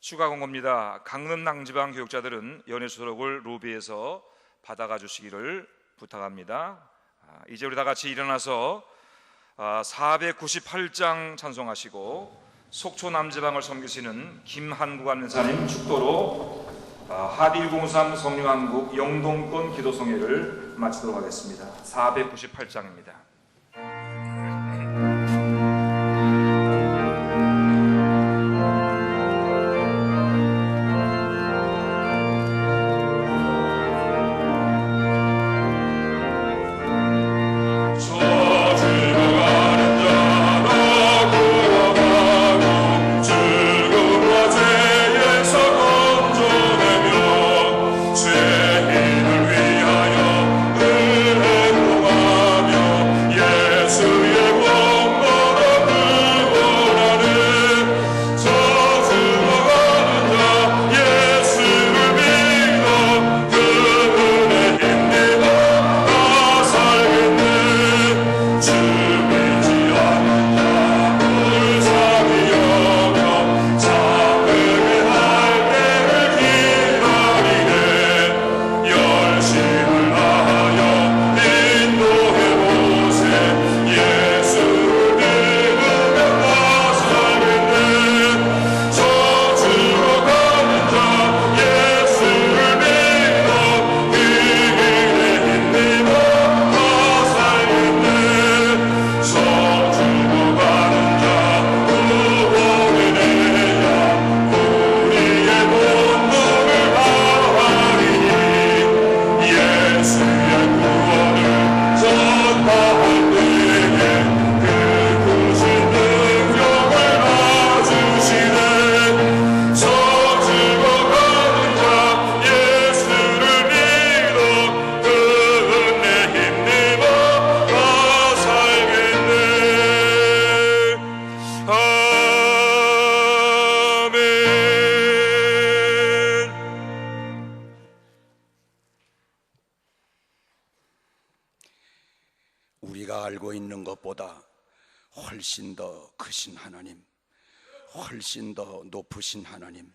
추가 광고입니다. 강릉 낭지방 교육자들은 연회수록을 로비에서 받아가 주시기를 부탁합니다. 이제 우리 다 같이 일어나서 498장 찬송하시고 속초 남지방을 섬기시는 김한국 안내사님 축도로 하디 103 성령한국 영동권 기도송회를 마치도록 하겠습니다. 498장입니다. 우리가 알고 있는 것보다 훨씬 더 크신 하나님, 훨씬 더 높으신 하나님,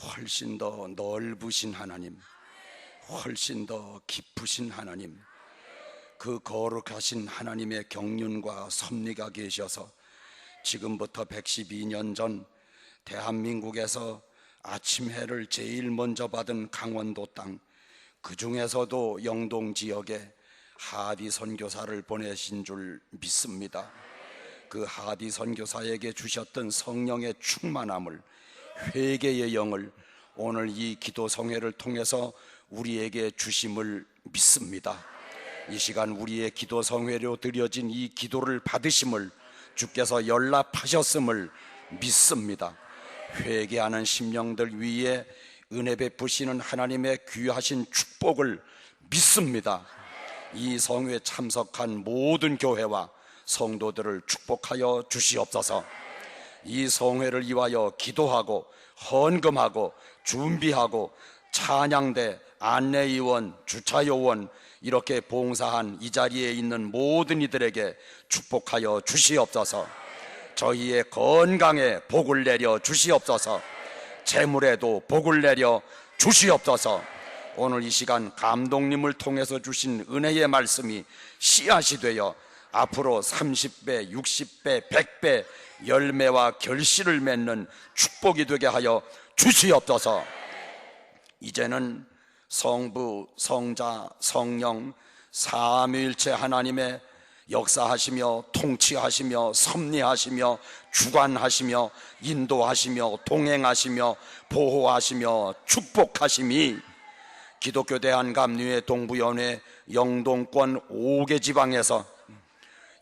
훨씬 더 넓으신 하나님, 훨씬 더 깊으신 하나님, 그 거룩하신 하나님의 경륜과 섭리가 계셔서 지금부터 112년 전 대한민국에서 아침 해를 제일 먼저 받은 강원도 땅, 그 중에서도 영동 지역에 하디 선교사를 보내신 줄 믿습니다. 그 하디 선교사에게 주셨던 성령의 충만함을, 회개의 영을 오늘 이 기도 성회를 통해서 우리에게 주심을 믿습니다. 이 시간 우리의 기도 성회로 드려진 이 기도를 받으심을 주께서 연락하셨음을 믿습니다. 회개하는 심령들 위에 은혜 베푸시는 하나님의 귀하신 축복을 믿습니다. 이 성회에 참석한 모든 교회와 성도들을 축복하여 주시옵소서. 이 성회를 위하여 기도하고 헌금하고 준비하고 찬양대, 안내위원, 주차요원 이렇게 봉사한 이 자리에 있는 모든 이들에게 축복하여 주시옵소서. 저희의 건강에 복을 내려 주시옵소서. 재물에도 복을 내려 주시옵소서. 오늘 이 시간 감독님을 통해서 주신 은혜의 말씀이 씨앗이 되어 앞으로 30배, 60배, 100배 열매와 결실을 맺는 축복이 되게 하여 주시옵소서. 이제는 성부, 성자, 성령 삼위일체 하나님의 역사하시며 통치하시며 섭리하시며 주관하시며 인도하시며 동행하시며 보호하시며 축복하심이 기독교 대한감리회 동부연회 영동권 5개 지방에서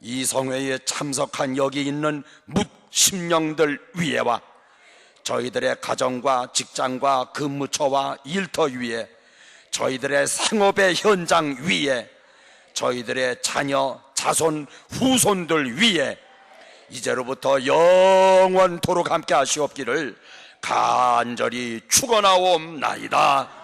이 성회에 참석한 여기 있는 뭇 심령들 위에와 저희들의 가정과 직장과 근무처와 일터 위에, 저희들의 생업의 현장 위에, 저희들의 자녀, 자손, 후손들 위에 이제로부터 영원토록 함께 하시옵기를 간절히 축원하옵나이다.